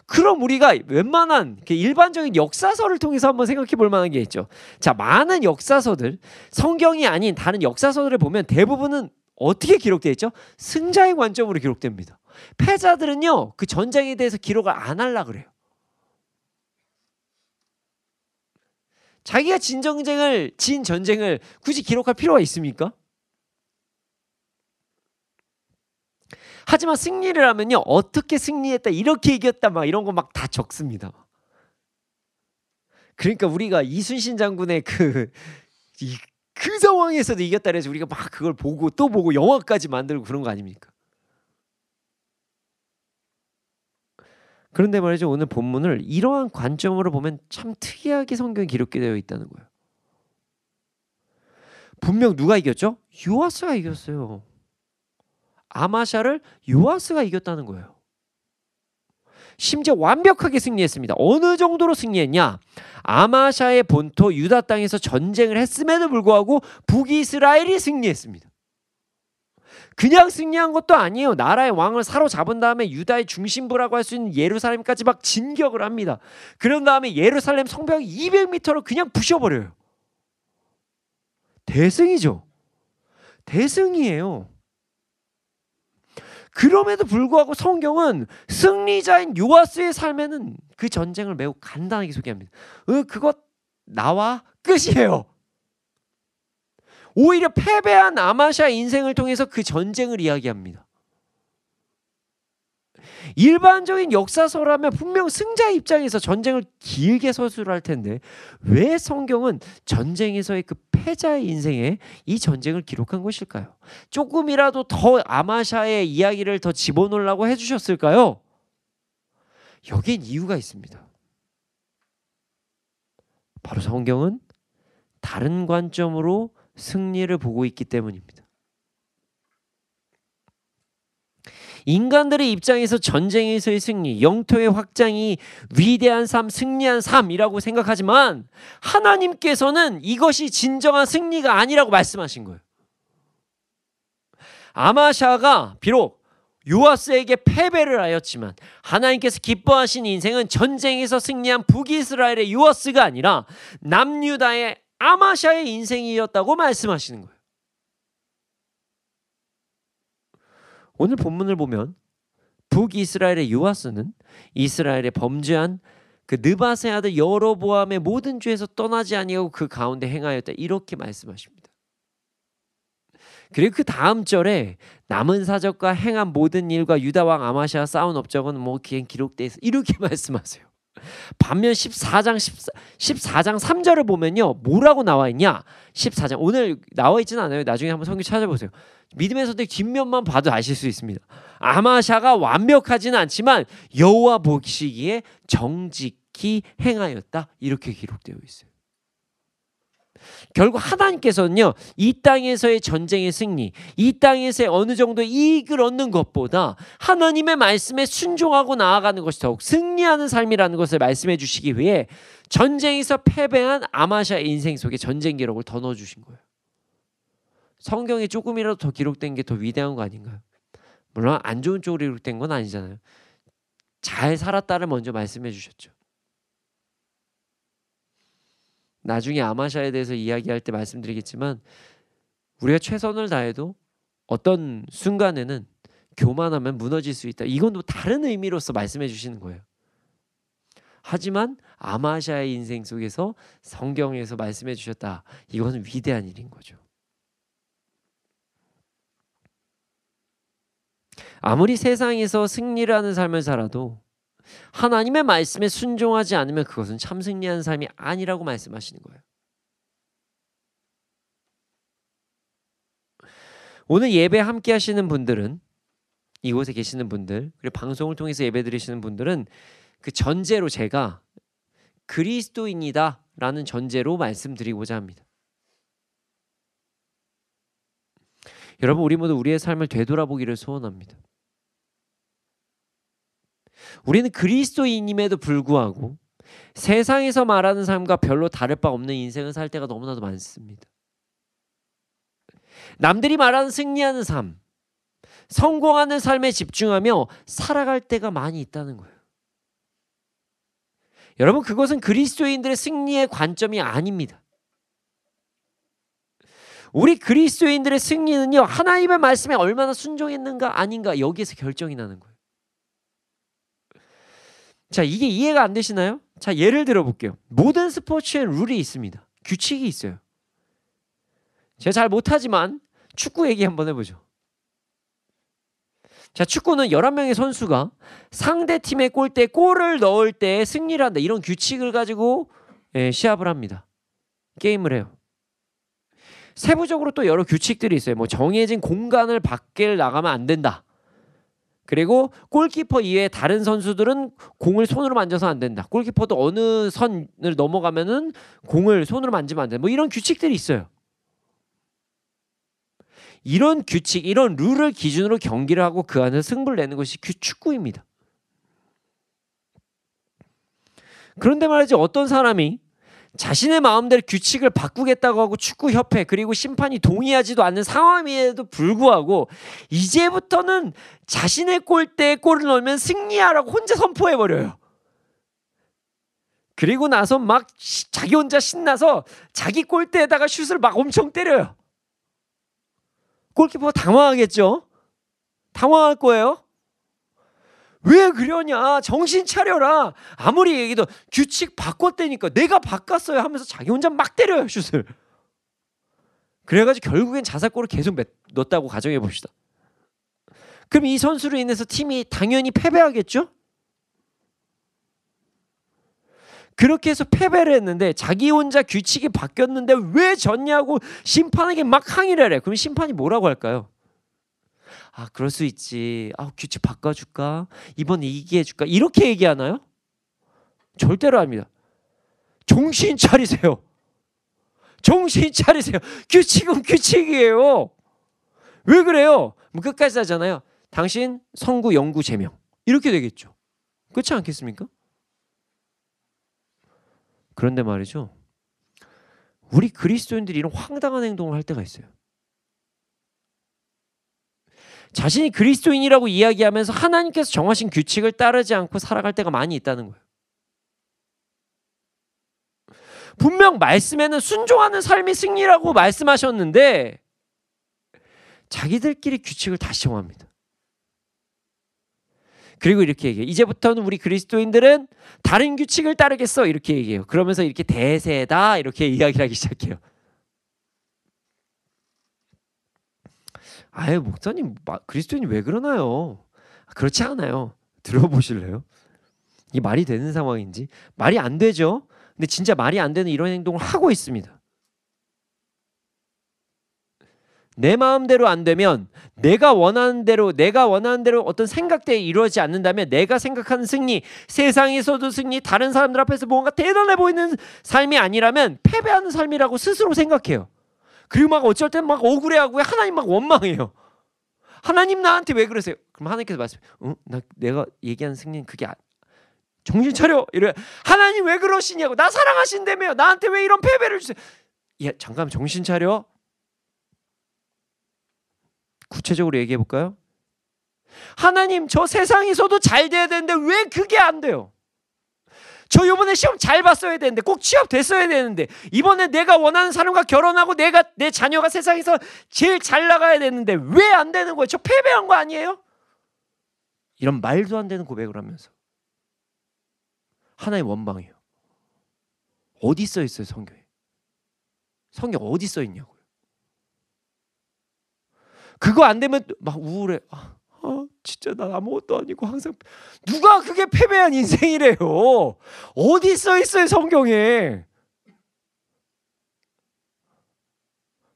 그럼 우리가 웬만한 일반적인 역사서를 통해서 한번 생각해 볼 만한 게 있죠. 자, 많은 역사서들, 성경이 아닌 다른 역사서들을 보면 대부분은 어떻게 기록되어 있죠? 승자의 관점으로 기록됩니다. 패자들은요, 그 전쟁에 대해서 기록을 안 하려고 그래요. 자기가 진 전쟁을 굳이 기록할 필요가 있습니까? 하지만 승리를 하면요, 어떻게 승리했다, 이렇게 이겼다, 막 이런 거 막 다 적습니다. 그러니까 우리가 이순신 장군의 그 상황에서도 이겼다 그래서 우리가 막 그걸 보고 또 보고 영화까지 만들고 그런 거 아닙니까? 그런데 말이죠, 오늘 본문을 이러한 관점으로 보면 참 특이하게 성경에 기록되어 있다는 거예요. 분명 누가 이겼죠? 요아스가 이겼어요. 아마샤를 요아스가 이겼다는 거예요. 심지어 완벽하게 승리했습니다. 어느 정도로 승리했냐? 아마샤의 본토 유다 땅에서 전쟁을 했음에도 불구하고 북이스라엘이 승리했습니다. 그냥 승리한 것도 아니에요. 나라의 왕을 사로잡은 다음에 유다의 중심부라고 할 수 있는 예루살렘까지 막 진격을 합니다. 그런 다음에 예루살렘 성벽 200m로 그냥 부셔버려요. 대승이죠. 대승이에요. 그럼에도 불구하고 성경은 승리자인 요아스의 삶에는 그 전쟁을 매우 간단하게 소개합니다. 그것 나와 끝이에요. 오히려 패배한 아마샤의 인생을 통해서 그 전쟁을 이야기합니다. 일반적인 역사서라면 분명 승자의 입장에서 전쟁을 길게 서술할 텐데 왜 성경은 전쟁에서의 그 패자의 인생에 이 전쟁을 기록한 것일까요? 조금이라도 더 아마샤의 이야기를 더 집어넣으려고 해주셨을까요? 여기엔 이유가 있습니다. 바로 성경은 다른 관점으로 승리를 보고 있기 때문입니다. 인간들의 입장에서 전쟁에서의 승리, 영토의 확장이 위대한 삶, 승리한 삶이라고 생각하지만 하나님께서는 이것이 진정한 승리가 아니라고 말씀하신 거예요. 아마샤가 비록 요아스에게 패배를 하였지만 하나님께서 기뻐하신 인생은 전쟁에서 승리한 북이스라엘의 요아스가 아니라 남유다의 아마샤의 인생이었다고 말씀하시는 거예요. 오늘 본문을 보면 북이스라엘의 요아스는 이스라엘의 범죄한 그 느밧의 아들 여로보암의 모든 죄에서 떠나지 아니하고 그 가운데 행하였다 이렇게 말씀하십니다. 그리고 그 다음 절에 남은 사적과 행한 모든 일과 유다 왕 아마샤와 싸운 업적은 뭐 기록되어 있어 이렇게 말씀하세요. 반면 14장 3절을 보면요 뭐라고 나와 있냐 14장 오늘 나와 있지는 않아요. 나중에 한번 성경 찾아보세요. 믿음의 선택 뒷면만 봐도 아실 수 있습니다. 아마샤가 완벽하지는 않지만 여호와 보시기에 정직히 행하였다 이렇게 기록되어 있어요. 결국 하나님께서는요 이 땅에서의 전쟁의 승리, 이 땅에서의 어느 정도 이익을 얻는 것보다 하나님의 말씀에 순종하고 나아가는 것이 더욱 승리하는 삶이라는 것을 말씀해 주시기 위해 전쟁에서 패배한 아마샤의 인생 속에 전쟁 기록을 더 넣어주신 거예요. 성경에 조금이라도 더 기록된 게 더 위대한 거 아닌가요? 물론 안 좋은 쪽으로 기록된 건 아니잖아요. 잘 살았다를 먼저 말씀해 주셨죠. 나중에 아마샤에 대해서 이야기할 때 말씀드리겠지만 우리가 최선을 다해도 어떤 순간에는 교만하면 무너질 수 있다. 이건 또 다른 의미로서 말씀해 주시는 거예요. 하지만 아마샤의 인생 속에서 성경에서 말씀해 주셨다. 이것은 위대한 일인 거죠. 아무리 세상에서 승리를 하는 삶을 살아도 하나님의 말씀에 순종하지 않으면 그것은 참 승리한 삶이 아니라고 말씀하시는 거예요. 오늘 예배 함께 하시는 분들은 이곳에 계시는 분들 그리고 방송을 통해서 예배 드리시는 분들은 그 전제로 제가 그리스도인이다 라는 전제로 말씀드리고자 합니다. 여러분 우리 모두 우리의 삶을 되돌아보기를 소원합니다. 우리는 그리스도인임에도 불구하고 세상에서 말하는 삶과 별로 다를 바 없는 인생을 살 때가 너무나도 많습니다. 남들이 말하는 승리하는 삶, 성공하는 삶에 집중하며 살아갈 때가 많이 있다는 거예요. 여러분 그것은 그리스도인들의 승리의 관점이 아닙니다. 우리 그리스도인들의 승리는요 하나님의 말씀에 얼마나 순종했는가 아닌가 여기에서 결정이 나는 거예요. 자 이게 이해가 안 되시나요? 자 예를 들어 볼게요. 모든 스포츠에 룰이 있습니다. 규칙이 있어요. 제가 잘 못하지만 축구 얘기 한번 해보죠. 자 축구는 11명의 선수가 상대 팀의 골대에 골을 넣을 때 승리를 한다. 이런 규칙을 가지고 시합을 합니다. 게임을 해요. 세부적으로 또 여러 규칙들이 있어요. 뭐 정해진 공간을 밖에 나가면 안 된다. 그리고 골키퍼 이외에 다른 선수들은 공을 손으로 만져서 안 된다. 골키퍼도 어느 선을 넘어가면은 공을 손으로 만지면 안 된다. 뭐 이런 규칙들이 있어요. 이런 규칙, 이런 룰을 기준으로 경기를 하고 그 안에서 승부를 내는 것이 축구입니다. 그런데 말이지 어떤 사람이 자신의 마음대로 규칙을 바꾸겠다고 하고 축구협회 그리고 심판이 동의하지도 않는 상황임에도 불구하고 이제부터는 자신의 골대에 골을 넣으면 승리하라고 혼자 선포해버려요. 그리고 나서 막 자기 혼자 신나서 자기 골대에다가 슛을 막 엄청 때려요. 골키퍼가 당황하겠죠? 당황할 거예요. 왜 그러냐? 정신 차려라. 아무리 얘기도 규칙 바꿨다니까 내가 바꿨어요 하면서 자기 혼자 막 때려요 슛을. 그래가지고 결국엔 자살골을 계속 넣었다고 가정해 봅시다. 그럼 이 선수로 인해서 팀이 당연히 패배하겠죠? 그렇게 해서 패배를 했는데 자기 혼자 규칙이 바뀌었는데 왜 졌냐고 심판에게 막 항의를 해. 그럼 심판이 뭐라고 할까요? 아, 그럴 수 있지. 아, 규칙 바꿔줄까? 이번에 이기게 해줄까? 이렇게 얘기하나요? 절대로 아닙니다. 정신 차리세요. 정신 차리세요. 규칙은 규칙이에요. 왜 그래요? 뭐 끝까지 하잖아요. 당신 선구, 영구, 제명 이렇게 되겠죠. 그렇지 않겠습니까? 그런데 말이죠. 우리 그리스도인들이 이런 황당한 행동을 할 때가 있어요. 자신이 그리스도인이라고 이야기하면서 하나님께서 정하신 규칙을 따르지 않고 살아갈 때가 많이 있다는 거예요. 분명 말씀에는 순종하는 삶이 승리라고 말씀하셨는데 자기들끼리 규칙을 다시 정합니다. 그리고 이렇게 얘기해요. 이제부터는 우리 그리스도인들은 다른 규칙을 따르겠어 이렇게 얘기해요. 그러면서 이렇게 대세다 이렇게 이야기를 하기 시작해요. 아유 목사님 그리스도인이 왜 그러나요? 그렇지 않아요. 들어보실래요? 이게 말이 되는 상황인지. 말이 안 되죠. 근데 진짜 말이 안 되는 이런 행동을 하고 있습니다. 내 마음대로 안 되면 내가 원하는 대로 어떤 생각대에 이루어지지 않는다면 내가 생각하는 승리, 세상에서도 승리, 다른 사람들 앞에서 뭔가 대단해 보이는 삶이 아니라면 패배하는 삶이라고 스스로 생각해요. 그리고 막 어쩔 땐 막 억울해하고 하나님 막 원망해요. 하나님 나한테 왜 그러세요? 그럼 하나님께서 말씀해요. 내가 얘기하는 승리는 그게 정신 차려. 이래. 하나님 왜 그러시냐고. 나 사랑하신다며. 나한테 왜 이런 패배를 주세요. 야 잠깐 정신 차려. 구체적으로 얘기해 볼까요? 하나님 저 세상에서도 잘 돼야 되는데 왜 그게 안 돼요? 저 이번에 시험 잘 봤어야 되는데 꼭 취업 됐어야 되는데 이번에 내가 원하는 사람과 결혼하고 내 자녀가 세상에서 제일 잘 나가야 되는데 왜 안 되는 거예요? 저 패배한 거 아니에요? 이런 말도 안 되는 고백을 하면서 하나님 원망해요. 어디 써 있어요 성경에? 성경 어디 써 있냐고요? 그거 안 되면 막 우울해. 진짜 난 아무것도 아니고 항상 누가 그게 패배한 인생이래요. 어디 써 있어요 성경에?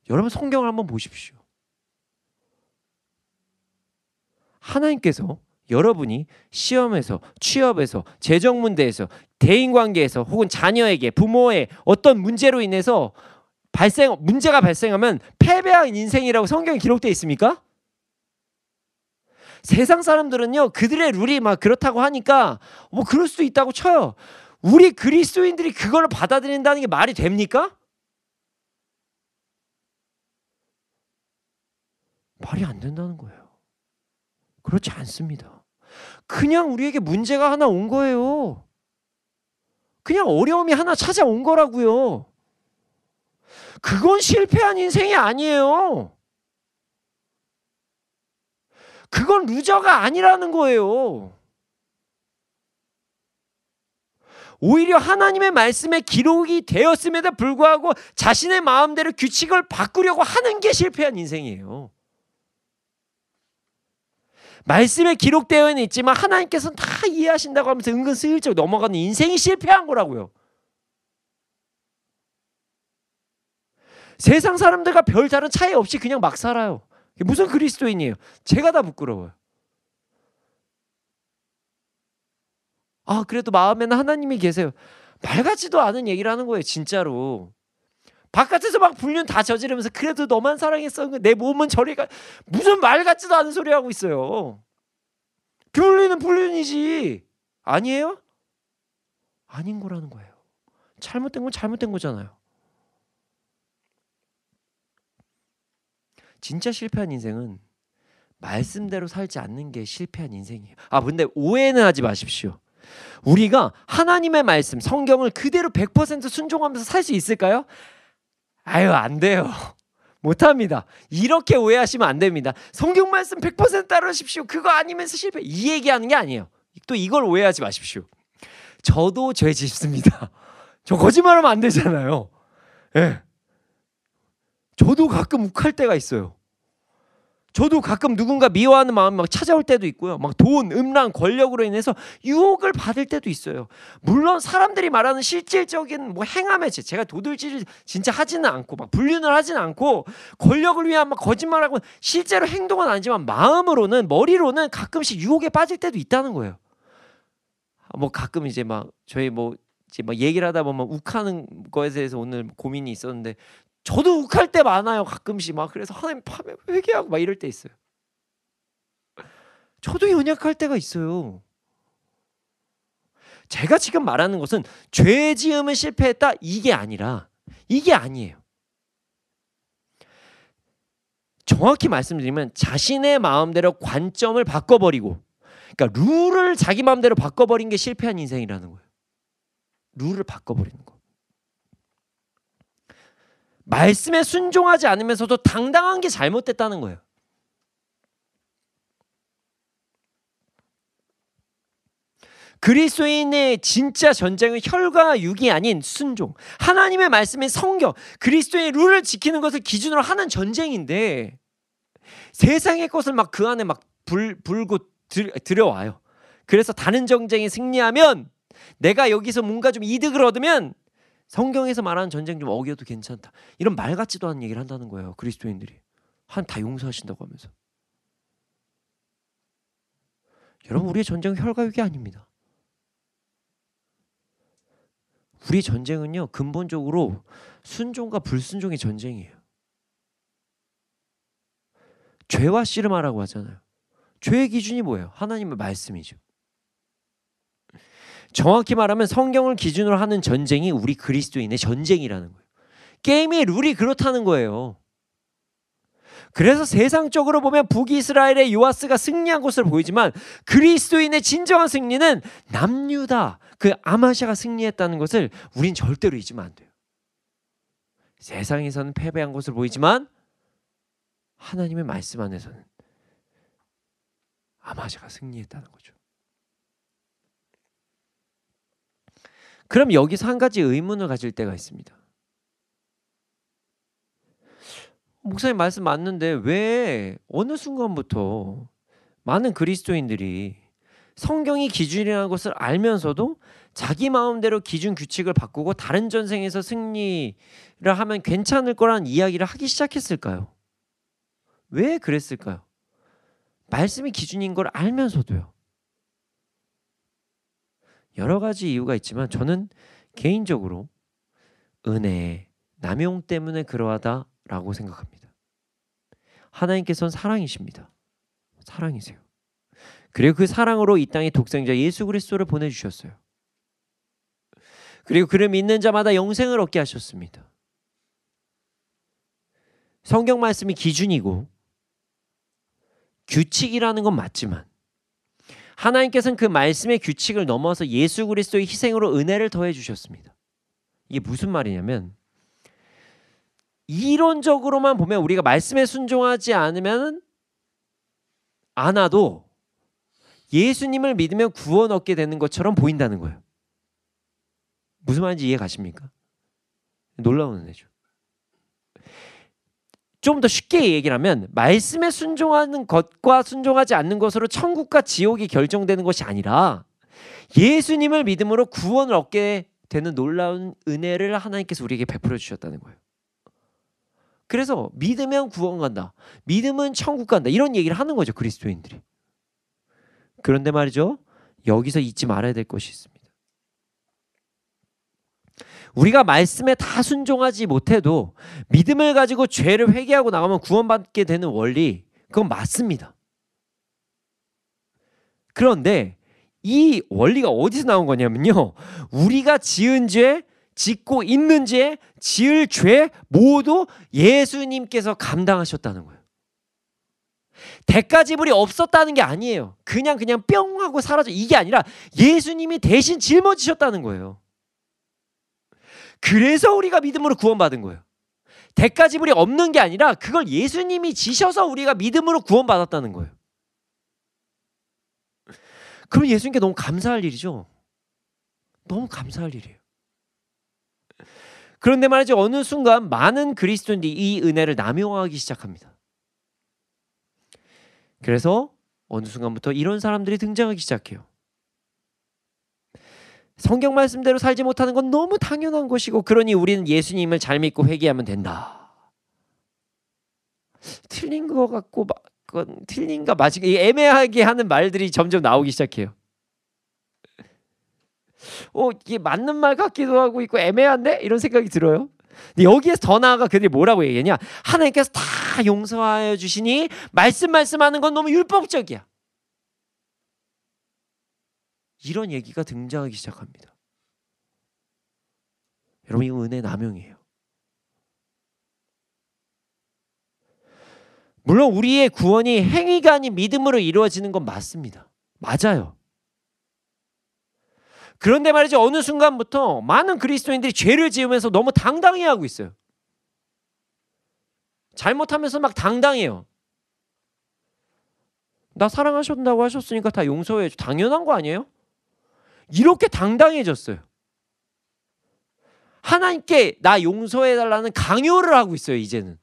여러분 성경을 한번 보십시오. 하나님께서 여러분이 시험에서, 취업에서, 재정 문제에서, 대인관계에서 혹은 자녀에게, 부모의 어떤 문제로 인해서 문제가 발생하면 패배한 인생이라고 성경에 기록되어 있습니까? 세상 사람들은요 그들의 룰이 막 그렇다고 하니까 뭐 그럴 수도 있다고 쳐요. 우리 그리스도인들이 그걸 받아들인다는 게 말이 됩니까? 말이 안 된다는 거예요. 그렇지 않습니다. 그냥 우리에게 문제가 하나 온 거예요. 그냥 어려움이 하나 찾아온 거라고요. 그건 실패한 인생이 아니에요. 그건 루저가 아니라는 거예요. 오히려 하나님의 말씀에 기록이 되었음에도 불구하고 자신의 마음대로 규칙을 바꾸려고 하는 게 실패한 인생이에요. 말씀에 기록되어는 있지만 하나님께서는 다 이해하신다고 하면서 은근슬쩍 넘어가는 인생이 실패한 거라고요. 세상 사람들과 별다른 차이 없이 그냥 막 살아요. 무슨 그리스도인이에요? 제가 다 부끄러워요. 그래도 마음에는 하나님이 계세요. 말 같지도 않은 얘기를 하는 거예요. 진짜로. 바깥에서 막 불륜 다 저지르면서 그래도 너만 사랑했어. 내 몸은 저리가. 무슨 말 같지도 않은 소리 하고 있어요. 불륜은 불륜이지. 아니에요? 아닌 거라는 거예요. 잘못된 건 잘못된 거잖아요. 진짜 실패한 인생은 말씀대로 살지 않는 게 실패한 인생이에요. 근데 오해는 하지 마십시오. 우리가 하나님의 말씀, 성경을 그대로 100% 순종하면서 살 수 있을까요? 안 돼요. 못합니다. 이렇게 오해하시면 안 됩니다. 성경 말씀 100% 따르십시오. 그거 아니면서 실패. 이 얘기하는 게 아니에요. 또 이걸 오해하지 마십시오. 저도 죄 짓습니다. 저 거짓말하면 안 되잖아요. 예. 저도 가끔 욱할 때가 있어요. 저도 가끔 누군가 미워하는 마음이 막 찾아올 때도 있고요. 막 돈, 음란, 권력으로 인해서 유혹을 받을 때도 있어요. 물론 사람들이 말하는 실질적인 뭐 행함의 죄, 제가 도둑질을 진짜 하지는 않고 막 불륜을 하지는 않고 권력을 위한 막 거짓말하고 실제로 행동은 아니지만 마음으로는, 머리로는 가끔씩 유혹에 빠질 때도 있다는 거예요. 뭐 가끔 이제 막 저희 뭐 이제 막 얘기를 하다 보면 욱하는 거에 대해서 오늘 고민이 있었는데, 저도 욱할 때 많아요. 가끔씩 막. 그래서 하나님 밤에 회개하고 막 이럴 때 있어요. 저도 연약할 때가 있어요. 제가 지금 말하는 것은 죄 지음은 실패했다 이게 아니라, 이게 아니에요. 정확히 말씀드리면 자신의 마음대로 관점을 바꿔버리고, 그러니까 룰을 자기 마음대로 바꿔버린 게 실패한 인생이라는 거예요. 룰을 바꿔버리는 거. 말씀에 순종하지 않으면서도 당당한 게 잘못됐다는 거예요. 그리스도인의 진짜 전쟁은 혈과 육이 아닌 순종, 하나님의 말씀인 성경, 그리스도의 룰을 지키는 것을 기준으로 하는 전쟁인데, 세상의 것을 막 그 안에 막 불고 들여와요. 그래서 다른 전쟁에 승리하면, 내가 여기서 뭔가 좀 이득을 얻으면 성경에서 말하는 전쟁 좀 어겨도 괜찮다, 이런 말 같지도 않은 얘기를 한다는 거예요. 그리스도인들이 다 용서하신다고 하면서. 여러분, 우리의 전쟁은 혈과 육이 아닙니다. 우리 전쟁은요, 근본적으로 순종과 불순종의 전쟁이에요. 죄와 씨름하라고 하잖아요. 죄의 기준이 뭐예요? 하나님의 말씀이죠. 정확히 말하면 성경을 기준으로 하는 전쟁이 우리 그리스도인의 전쟁이라는 거예요. 게임의 룰이 그렇다는 거예요. 그래서 세상적으로 보면 북이스라엘의 요아스가 승리한 것으로 보이지만, 그리스도인의 진정한 승리는 남유다, 그 아마샤가 승리했다는 것을 우린 절대로 잊으면 안 돼요. 세상에서는 패배한 것으로 보이지만 하나님의 말씀 안에서는 아마샤가 승리했다는 거죠. 그럼 여기서 한 가지 의문을 가질 때가 있습니다. 목사님 말씀 맞는데 왜 어느 순간부터 많은 그리스도인들이 성경이 기준이라는 것을 알면서도 자기 마음대로 기준 규칙을 바꾸고 다른 전쟁에서 승리를 하면 괜찮을 거라는 이야기를 하기 시작했을까요? 왜 그랬을까요? 말씀이 기준인 걸 알면서도요. 여러 가지 이유가 있지만 저는 개인적으로 은혜, 남용 때문에 그러하다라고 생각합니다. 하나님께서는 사랑이십니다. 사랑이세요. 그리고 그 사랑으로 이 땅에 독생자 예수 그리스도를 보내주셨어요. 그리고 그를 믿는 자마다 영생을 얻게 하셨습니다. 성경 말씀이 기준이고 규칙이라는 건 맞지만, 하나님께서는 그 말씀의 규칙을 넘어서 예수 그리스도의 희생으로 은혜를 더해 주셨습니다. 이게 무슨 말이냐면, 이론적으로만 보면 우리가 말씀에 순종하지 않아도 예수님을 믿으면 구원 얻게 되는 것처럼 보인다는 거예요. 무슨 말인지 이해 가십니까? 놀라운 은혜죠. 좀 더 쉽게 얘기를 하면, 말씀에 순종하는 것과 순종하지 않는 것으로 천국과 지옥이 결정되는 것이 아니라 예수님을 믿음으로 구원을 얻게 되는 놀라운 은혜를 하나님께서 우리에게 베풀어 주셨다는 거예요. 그래서 믿으면 구원 간다, 믿으면 천국 간다, 이런 얘기를 하는 거죠, 그리스도인들이. 그런데 말이죠, 여기서 잊지 말아야 될 것이 있습니다. 우리가 말씀에 다 순종하지 못해도 믿음을 가지고 죄를 회개하고 나가면 구원받게 되는 원리, 그건 맞습니다. 그런데 이 원리가 어디서 나온 거냐면요, 우리가 지은 죄 짓고 있는 죄, 지을 죄 모두 예수님께서 감당하셨다는 거예요. 대가 지불이 없었다는 게 아니에요. 그냥 뿅 하고 사라져. 이게 아니라 예수님이 대신 짊어지셨다는 거예요. 그래서 우리가 믿음으로 구원받은 거예요. 대가 지불이 없는 게 아니라 그걸 예수님이 지셔서 우리가 믿음으로 구원받았다는 거예요. 그럼 예수님께 너무 감사할 일이죠. 너무 감사할 일이에요. 그런데 말이죠. 어느 순간 많은 그리스도인들이 이 은혜를 남용하기 시작합니다. 그래서 어느 순간부터 이런 사람들이 등장하기 시작해요. 성경 말씀대로 살지 못하는 건 너무 당연한 것이고 그러니 우리는 예수님을 잘 믿고 회개하면 된다. 틀린 것 같고 틀린가 맞은가 애매하게 하는 말들이 점점 나오기 시작해요. 이게 맞는 말 같기도 하고 있고 애매한데? 이런 생각이 들어요. 근데 여기에서 더 나아가 그들이 뭐라고 얘기하냐? 하나님께서 다 용서하여 주시니 말씀하는 건 너무 율법적이야. 이런 얘기가 등장하기 시작합니다. 여러분, 이 은혜 남용이에요. 물론 우리의 구원이 행위가 아닌 믿음으로 이루어지는 건 맞습니다. 맞아요. 그런데 말이죠. 어느 순간부터 많은 그리스도인들이 죄를 지으면서 너무 당당해하고 있어요. 잘못하면서 막 당당해요. 나 사랑하신다고 하셨으니까 다 용서해줘. 당연한 거 아니에요? 이렇게 당당해졌어요. 하나님께 나 용서해달라는 강요를 하고 있어요. 이제는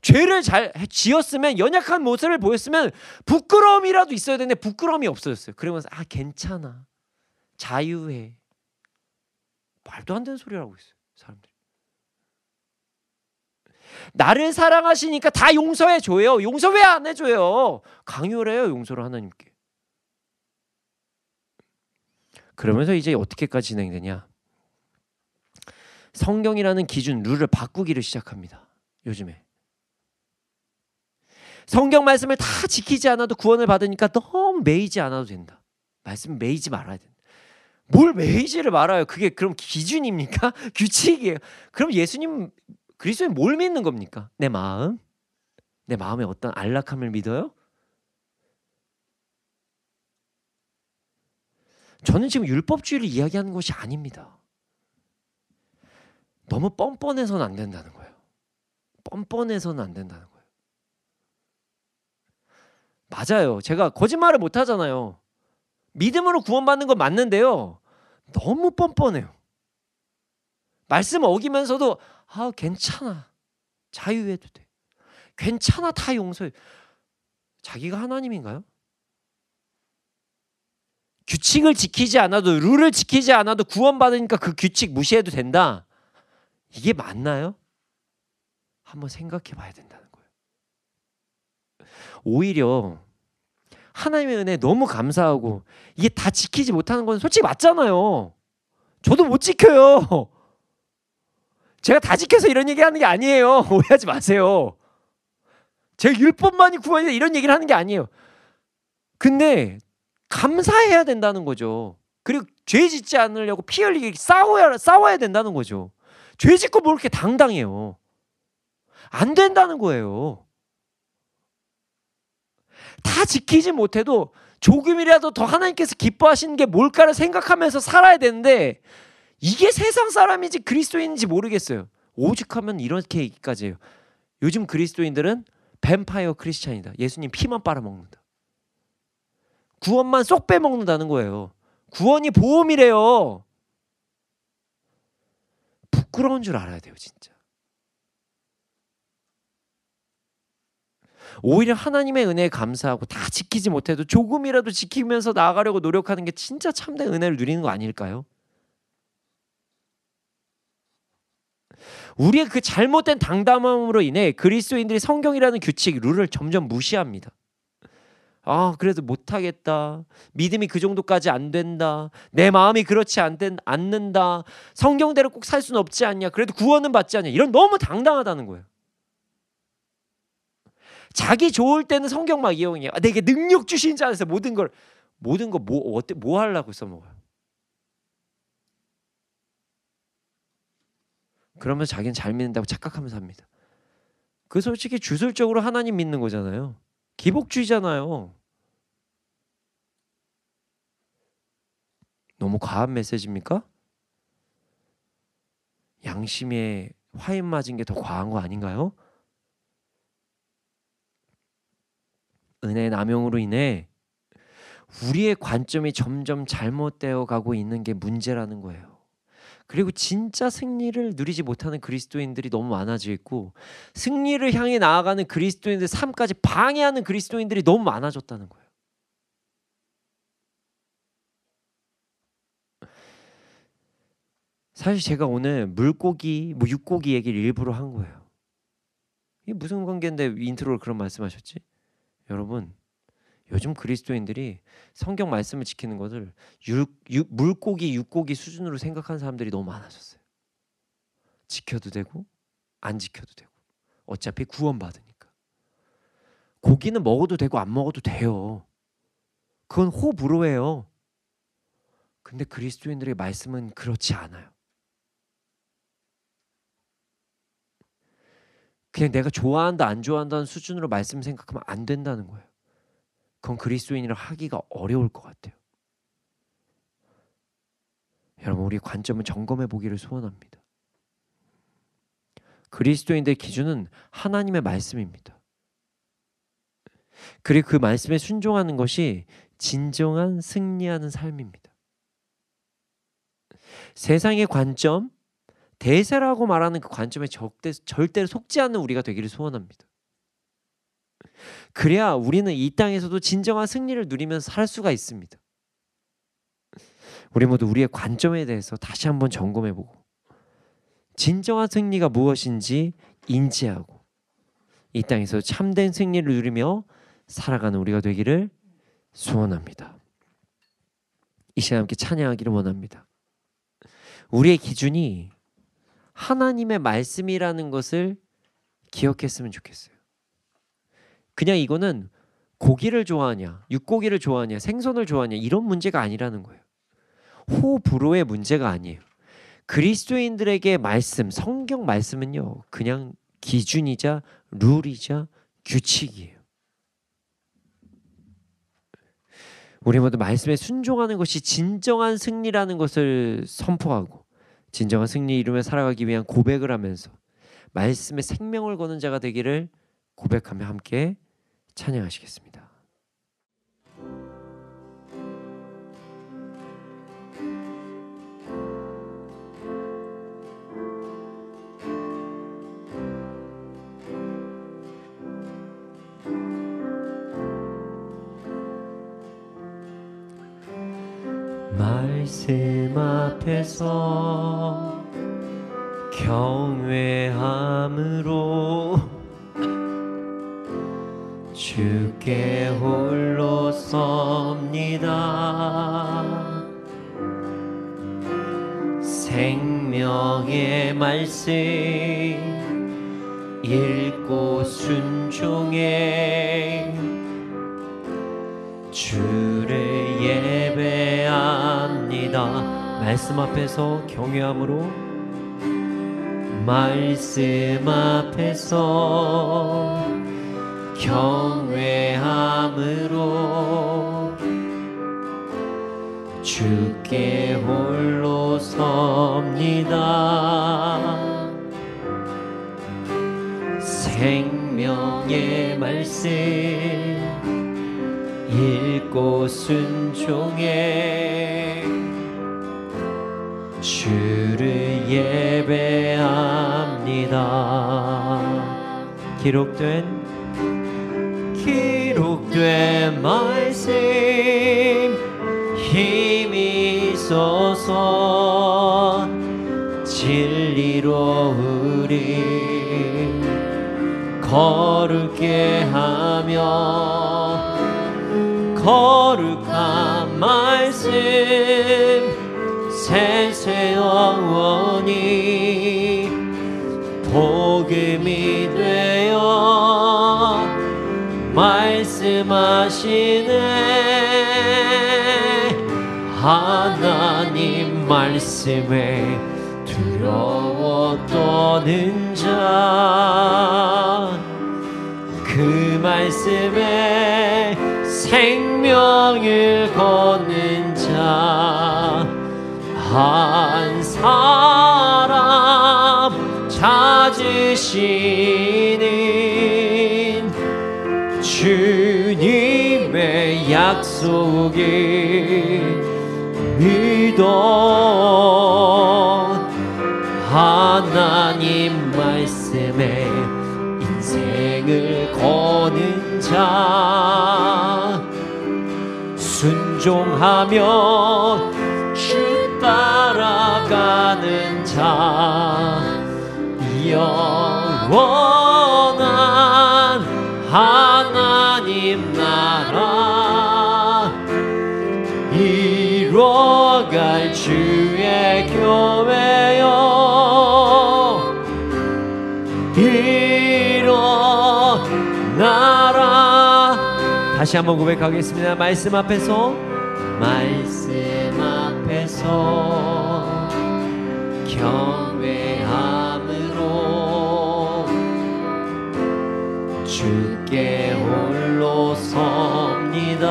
죄를 잘 지었으면, 연약한 모습을 보였으면 부끄러움이라도 있어야 되는데 부끄러움이 없어졌어요. 그러면서 괜찮아, 자유해. 말도 안 되는 소리를 하고 있어요. 사람들이. 나를 사랑하시니까 다 용서해줘요. 용서 왜 안 해줘요? 강요를 해요. 용서를 하나님께. 그러면서 이제 어떻게까지 진행되냐? 성경이라는 기준, 룰을 바꾸기를 시작합니다. 요즘에. 성경 말씀을 다 지키지 않아도 구원을 받으니까 너무 매이지 않아도 된다. 말씀 매이지 말아야 된다. 뭘 매이지를 말아요? 그게 그럼 기준입니까? 규칙이에요. 그럼 예수님, 그리스도인 뭘 믿는 겁니까? 내 마음? 내 마음에 어떤 안락함을 믿어요? 저는 지금 율법주의를 이야기하는 것이 아닙니다. 너무 뻔뻔해서는 안 된다는 거예요. 뻔뻔해서는 안 된다는 거예요. 맞아요. 제가 거짓말을 못 하잖아요. 믿음으로 구원받는 건 맞는데요. 너무 뻔뻔해요. 말씀 어기면서도 괜찮아. 자유해도 돼. 괜찮아. 다 용서해. 자기가 하나님인가요? 규칙을 지키지 않아도, 룰을 지키지 않아도 구원받으니까 그 규칙 무시해도 된다. 이게 맞나요? 한번 생각해 봐야 된다는 거예요. 오히려 하나님의 은혜에 너무 감사하고 이게 다 지키지 못하는 건 솔직히 맞잖아요. 저도 못 지켜요. 제가 다 지켜서 이런 얘기하는 게 아니에요. 오해하지 마세요. 제가 율법만이 구원이다 이런 얘기를 하는 게 아니에요. 근데 감사해야 된다는 거죠. 그리고 죄 짓지 않으려고 피 흘리게 싸워야 된다는 거죠. 죄 짓고 뭘 이렇게 당당해요. 안 된다는 거예요. 다 지키지 못해도 조금이라도 더 하나님께서 기뻐하시는 게 뭘까를 생각하면서 살아야 되는데, 이게 세상 사람인지 그리스도인인지 모르겠어요. 오죽하면 이렇게까지 해요. 요즘 그리스도인들은 뱀파이어 크리스찬이다. 예수님 피만 빨아먹는다. 구원만 쏙 빼먹는다는 거예요. 구원이 보험이래요. 부끄러운 줄 알아야 돼요, 진짜. 오히려 하나님의 은혜에 감사하고 다 지키지 못해도 조금이라도 지키면서 나아가려고 노력하는 게 진짜 참된 은혜를 누리는 거 아닐까요? 우리의 그 잘못된 당담함으로 인해 그리스도인들이 성경이라는 규칙, 룰을 점점 무시합니다. 그래도 못하겠다. 믿음이 그 정도까지 안 된다. 내 마음이 그렇지 않는다. 성경대로 꼭 살 수는 없지 않냐. 그래도 구원은 받지 않냐. 이런 너무 당당하다는 거예요. 자기 좋을 때는 성경 막 이용해요. 내게 능력 주신 자 안에서 모든 거 뭐 하려고 써먹어요. 그러면 자기는 잘 믿는다고 착각하면서 합니다. 그 솔직히 주술적으로 하나님 믿는 거잖아요. 기복주의잖아요. 너무 과한 메시지입니까? 양심에 화인 맞은 게 더 과한 거 아닌가요? 은혜 남용으로 인해 우리의 관점이 점점 잘못되어 가고 있는 게 문제라는 거예요. 그리고 진짜 승리를 누리지 못하는 그리스도인들이 너무 많아지고 있고, 승리를 향해 나아가는 그리스도인들 삶까지 방해하는 그리스도인들이 너무 많아졌다는 거예요. 사실 제가 오늘 물고기, 육고기 얘기를 일부러 한 거예요. 이게 무슨 관계인데 인트로를 그런 말씀하셨지? 여러분, 요즘 그리스도인들이 성경 말씀을 지키는 것을 물고기, 육고기 수준으로 생각하는 사람들이 너무 많아졌어요. 지켜도 되고 안 지켜도 되고 어차피 구원받으니까. 고기는 먹어도 되고 안 먹어도 돼요. 그건 호불호예요. 근데 그리스도인들의 말씀은 그렇지 않아요. 그냥 내가 좋아한다 안 좋아한다는 수준으로 말씀 생각하면 안 된다는 거예요. 그건 그리스도인이라 하기가 어려울 것 같아요. 여러분, 우리 관점을 점검해 보기를 소원합니다. 그리스도인들의 기준은 하나님의 말씀입니다. 그리고 그 말씀에 순종하는 것이 진정한 승리하는 삶입니다. 세상의 관점, 대세라고 말하는 그 관점에 절대로 속지 않는 우리가 되기를 소원합니다. 그래야 우리는 이 땅에서도 진정한 승리를 누리면서 살 수가 있습니다. 우리 모두 우리의 관점에 대해서 다시 한번 점검해보고 진정한 승리가 무엇인지 인지하고 이 땅에서 참된 승리를 누리며 살아가는 우리가 되기를 소원합니다. 이 시간 함께 찬양하기를 원합니다. 우리의 기준이 하나님의 말씀이라는 것을 기억했으면 좋겠어요. 그냥 이거는 고기를 좋아하냐, 육고기를 좋아하냐, 생선을 좋아하냐 이런 문제가 아니라는 거예요. 호불호의 문제가 아니에요. 그리스도인들에게 말씀, 성경 말씀은요, 그냥 기준이자 룰이자 규칙이에요. 우리 모두 말씀에 순종하는 것이 진정한 승리라는 것을 선포하고 진정한 승리 이루며 살아가기 위한 고백을 하면서 말씀에 생명을 거는 자가 되기를 고백하며 함께 찬양하시겠습니다. 말씀 앞에서 경외함으로 주께 홀로 섭니다. 생명의 말씀 읽고 순종해 주를 예배합니다. 말씀 앞에서 경외함으로 말씀 앞에서 경외함으로 주께 홀로 섭니다. 생명의 말씀 읽고 순종해 주를 예배합니다. 기록된 말씀 힘이 있어서 진리로 우리 거룩게 하며 거룩한 말씀 세세 영원히 복음이 되어 말씀하시네. 하나님 말씀에 두려워 두려워 떠는 자 그 말씀에 생명을 거는 자 한 사람 찾으시는 주님의 약속을 믿어 하나님 말씀에 인생을 거는 자 순종하며 주 따라가는 자 영원한 하나님 나라 이뤄갈 주의 교회여 일어나라. 다시 한번 고백하겠습니다. 말씀 앞에서 경외함으로 주께 홀로 섭니다.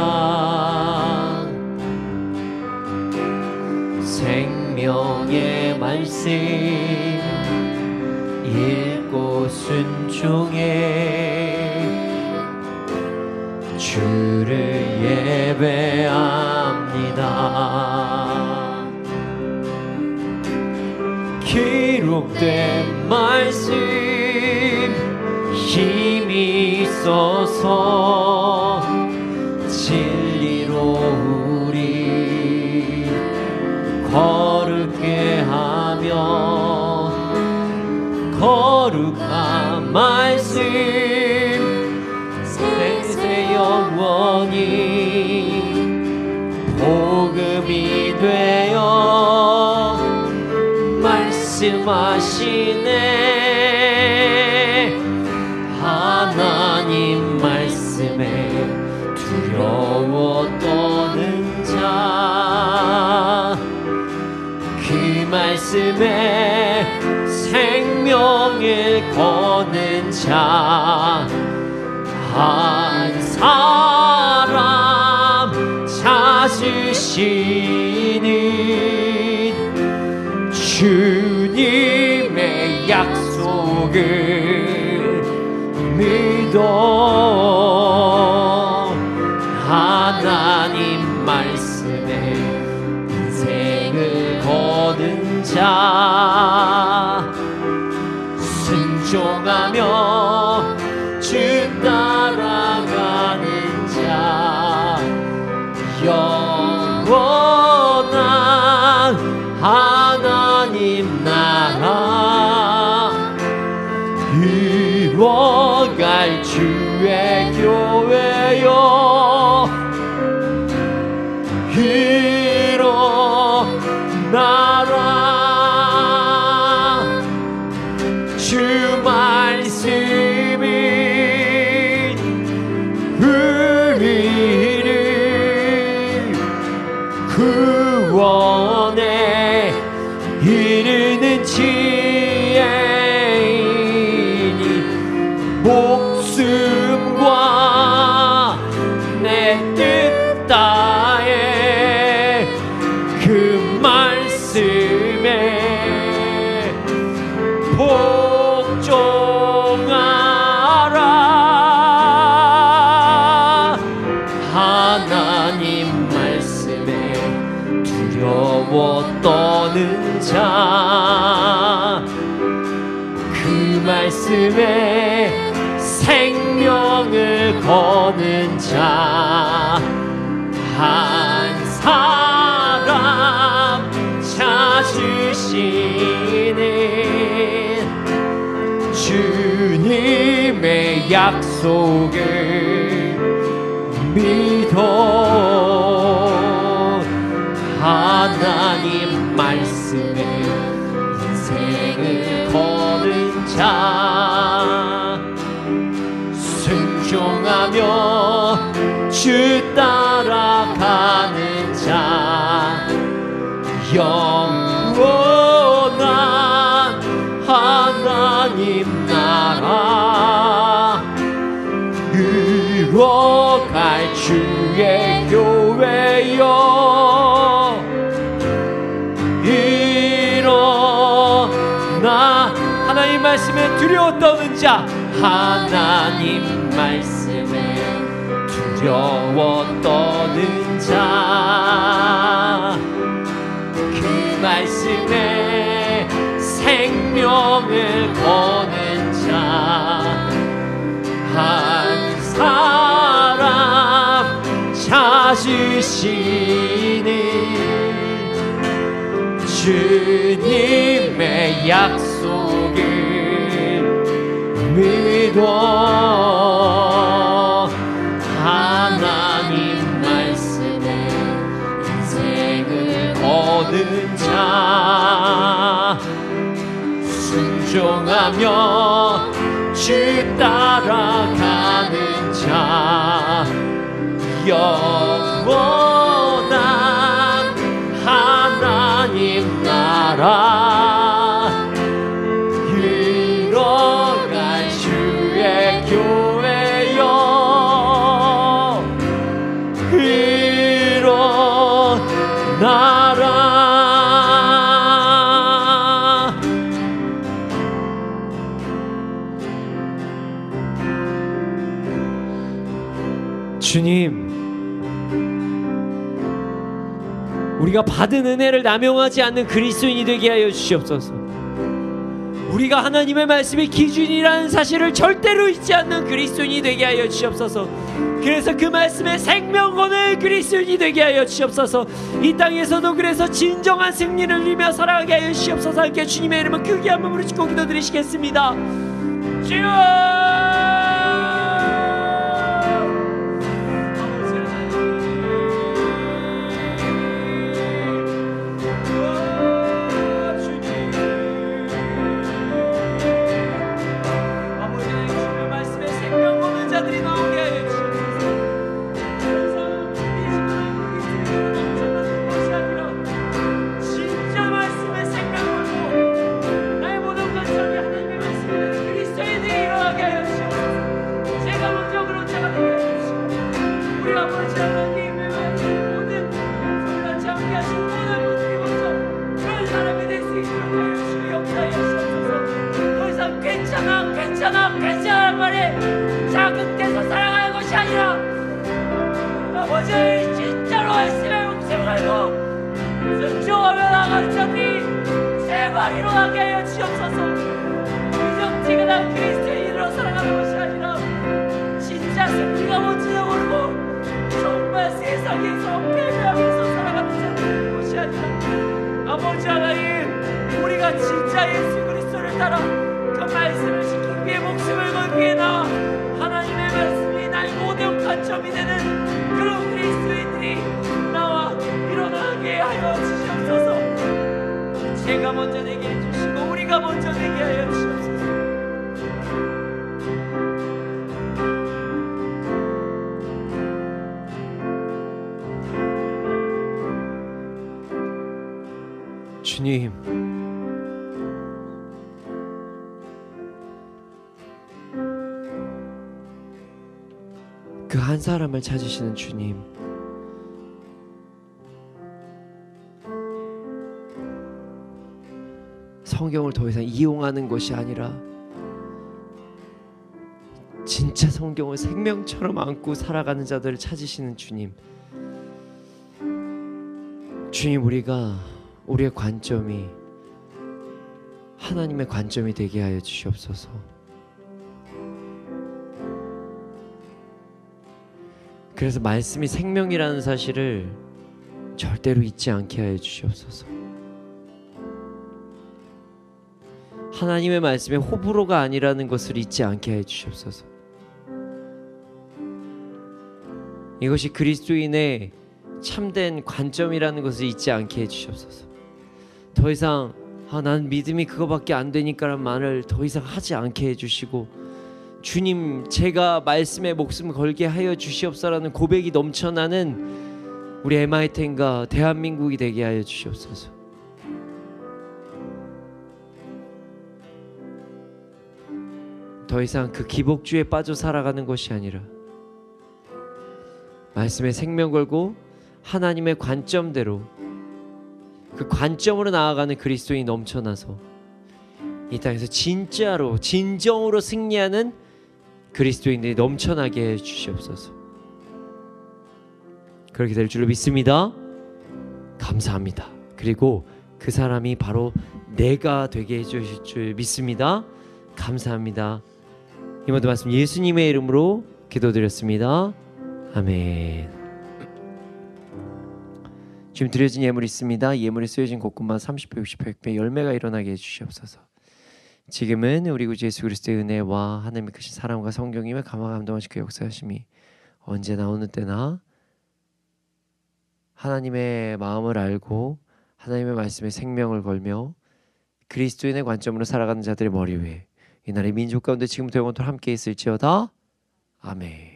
생명의 말씀 읽고 순종해 주를 예배합니다. 기록된 말씀 힘이 있어서 진리로 우리 거룩게 하며 거룩한 말씀 생세 영원히 복음이 되어 말씀하시네. 하나님 말씀에 두려워 떠는 자 그 말씀에 생명을 거는 자 한 사람 찾으시는 주님의 약속을 믿어 하나님 말씀에 인생을 거는 자 순종하며 주 따라가는 자 영원한 하나님 나라 이뤄갈 주의 교회여 일어나라. 주 말씀이 우리를 구원에 이르는 지혜이니 목숨과 내 뜻 다해 그 말씀에 복종하라. 하나님 말씀에 두려워 떠는 자 그 말씀에 생명을 거는 자 한 사람 찾으시는 주님의 약속을 믿어 하나님 말씀에 인생을 거는 자 순종하며 주 따라가는 자 영원한 하나님 나라 이뤄갈 주의 교회여 일어나. 하나님 말씀에 두려워 떠는 자, 하나님 말씀에 두려워 떠는 자, 그 말씀에 생명을 거는 자, 한 사람 찾으시는 주님의 약속을 믿어. 하나님 말씀에 인생을 거는 자, 순종하며 주 따라가는 자, 영원한 하나님 나라 이뤄갈 주의 교회여 일어나라. 주님, 우리가 받은 은혜를 남용하지 않는 그리스도인이 되게 하여 주시옵소서. 우리가 하나님의 말씀이 기준이라는 사실을 절대로 잊지 않는 그리스도인이 되게 하여 주시옵소서. 그래서 그 말씀에 생명 거는 그리스도인이 되게 하여 주시옵소서. 이 땅에서도 그래서 진정한 승리를 누리며 살아가게 하여 주시옵소서. 함께 주님의 이름을 크게 한번 부르짖고 기도드리시겠습니다. 주여! 괜찮아 말이 작은 데서 살아가는 것이 아니라 아버지 진짜로 말씀에 목숨을 걸고 순종하며 나아가는 자들이 제발 일어나게 하여 주옵소서. 미정지근한 그리스도인으로 살아가는 것이 아니라 진짜 승리가 뭔지도 모르고 정말 세상에서 패배하면서 살아가는 자들이 것이 아니라 아버지 하나님, 우리가 진짜 예수 그리스도를 따라 그 말씀을 지키기 위해 목숨을 걸기 위해 나와 하나님의 말씀이 나의 모든 관점이 되는 그런 그리스도인들이 나와 일어나게 하여 주시옵소서. 제가 먼저 되게 해주시고 우리가 먼저 되게 하여 주시옵소서. 주님, 그 한 사람을 찾으시는 주님, 성경을 더 이상 이용하는 것이 아니라 진짜 성경을 생명처럼 안고 살아가는 자들을 찾으시는 주님, 주님, 우리의 관점이 하나님의 관점이 되게 하여 주시옵소서. 그래서 말씀이 생명이라는 사실을 절대로 잊지 않게 하여 주시옵소서. 하나님의 말씀이 호불호가 아니라는 것을 잊지 않게 하여 주시옵소서. 이것이 그리스도인의 참된 관점이라는 것을 잊지 않게 해주시옵소서. 더 이상 난 믿음이 그거밖에 안 되니까라는 말을 더 이상 하지 않게 해주시고, 주님, 제가 말씀에 목숨 걸게 하여 주시옵소서라는 고백이 넘쳐나는 우리 MITN과 대한민국이 되게 하여 주시옵소서. 더 이상 그 기복주의에 빠져 살아가는 것이 아니라 말씀에 생명 걸고 하나님의 관점대로 그 관점으로 나아가는 그리스도인이 넘쳐나서 이 땅에서 진짜로 진정으로 승리하는 그리스도인들이 넘쳐나게 해 주시옵소서. 그렇게 될 줄로 믿습니다. 감사합니다. 그리고 그 사람이 바로 내가 되게 해주실 줄 믿습니다. 감사합니다. 이 모든 말씀 예수님의 이름으로 기도드렸습니다. 아멘. 지금 드려진 예물이 있습니다. 예물에 쓰여진 곳곳마다 30배, 60배, 100배 열매가 일어나게 해주시옵소서. 지금은 우리 구주 예수 그리스도의 은혜와 하나님의 크신 사랑과 성령님의 감화 감동하신 그 역사하심이 언제나 어느 때나 하나님의 마음을 알고 하나님의 말씀에 생명을 걸며 그리스도인의 관점으로 살아가는 자들의 머리 위에 이 나라의 민족 가운데 지금부터 영원토록 함께 있을지어다. 아멘.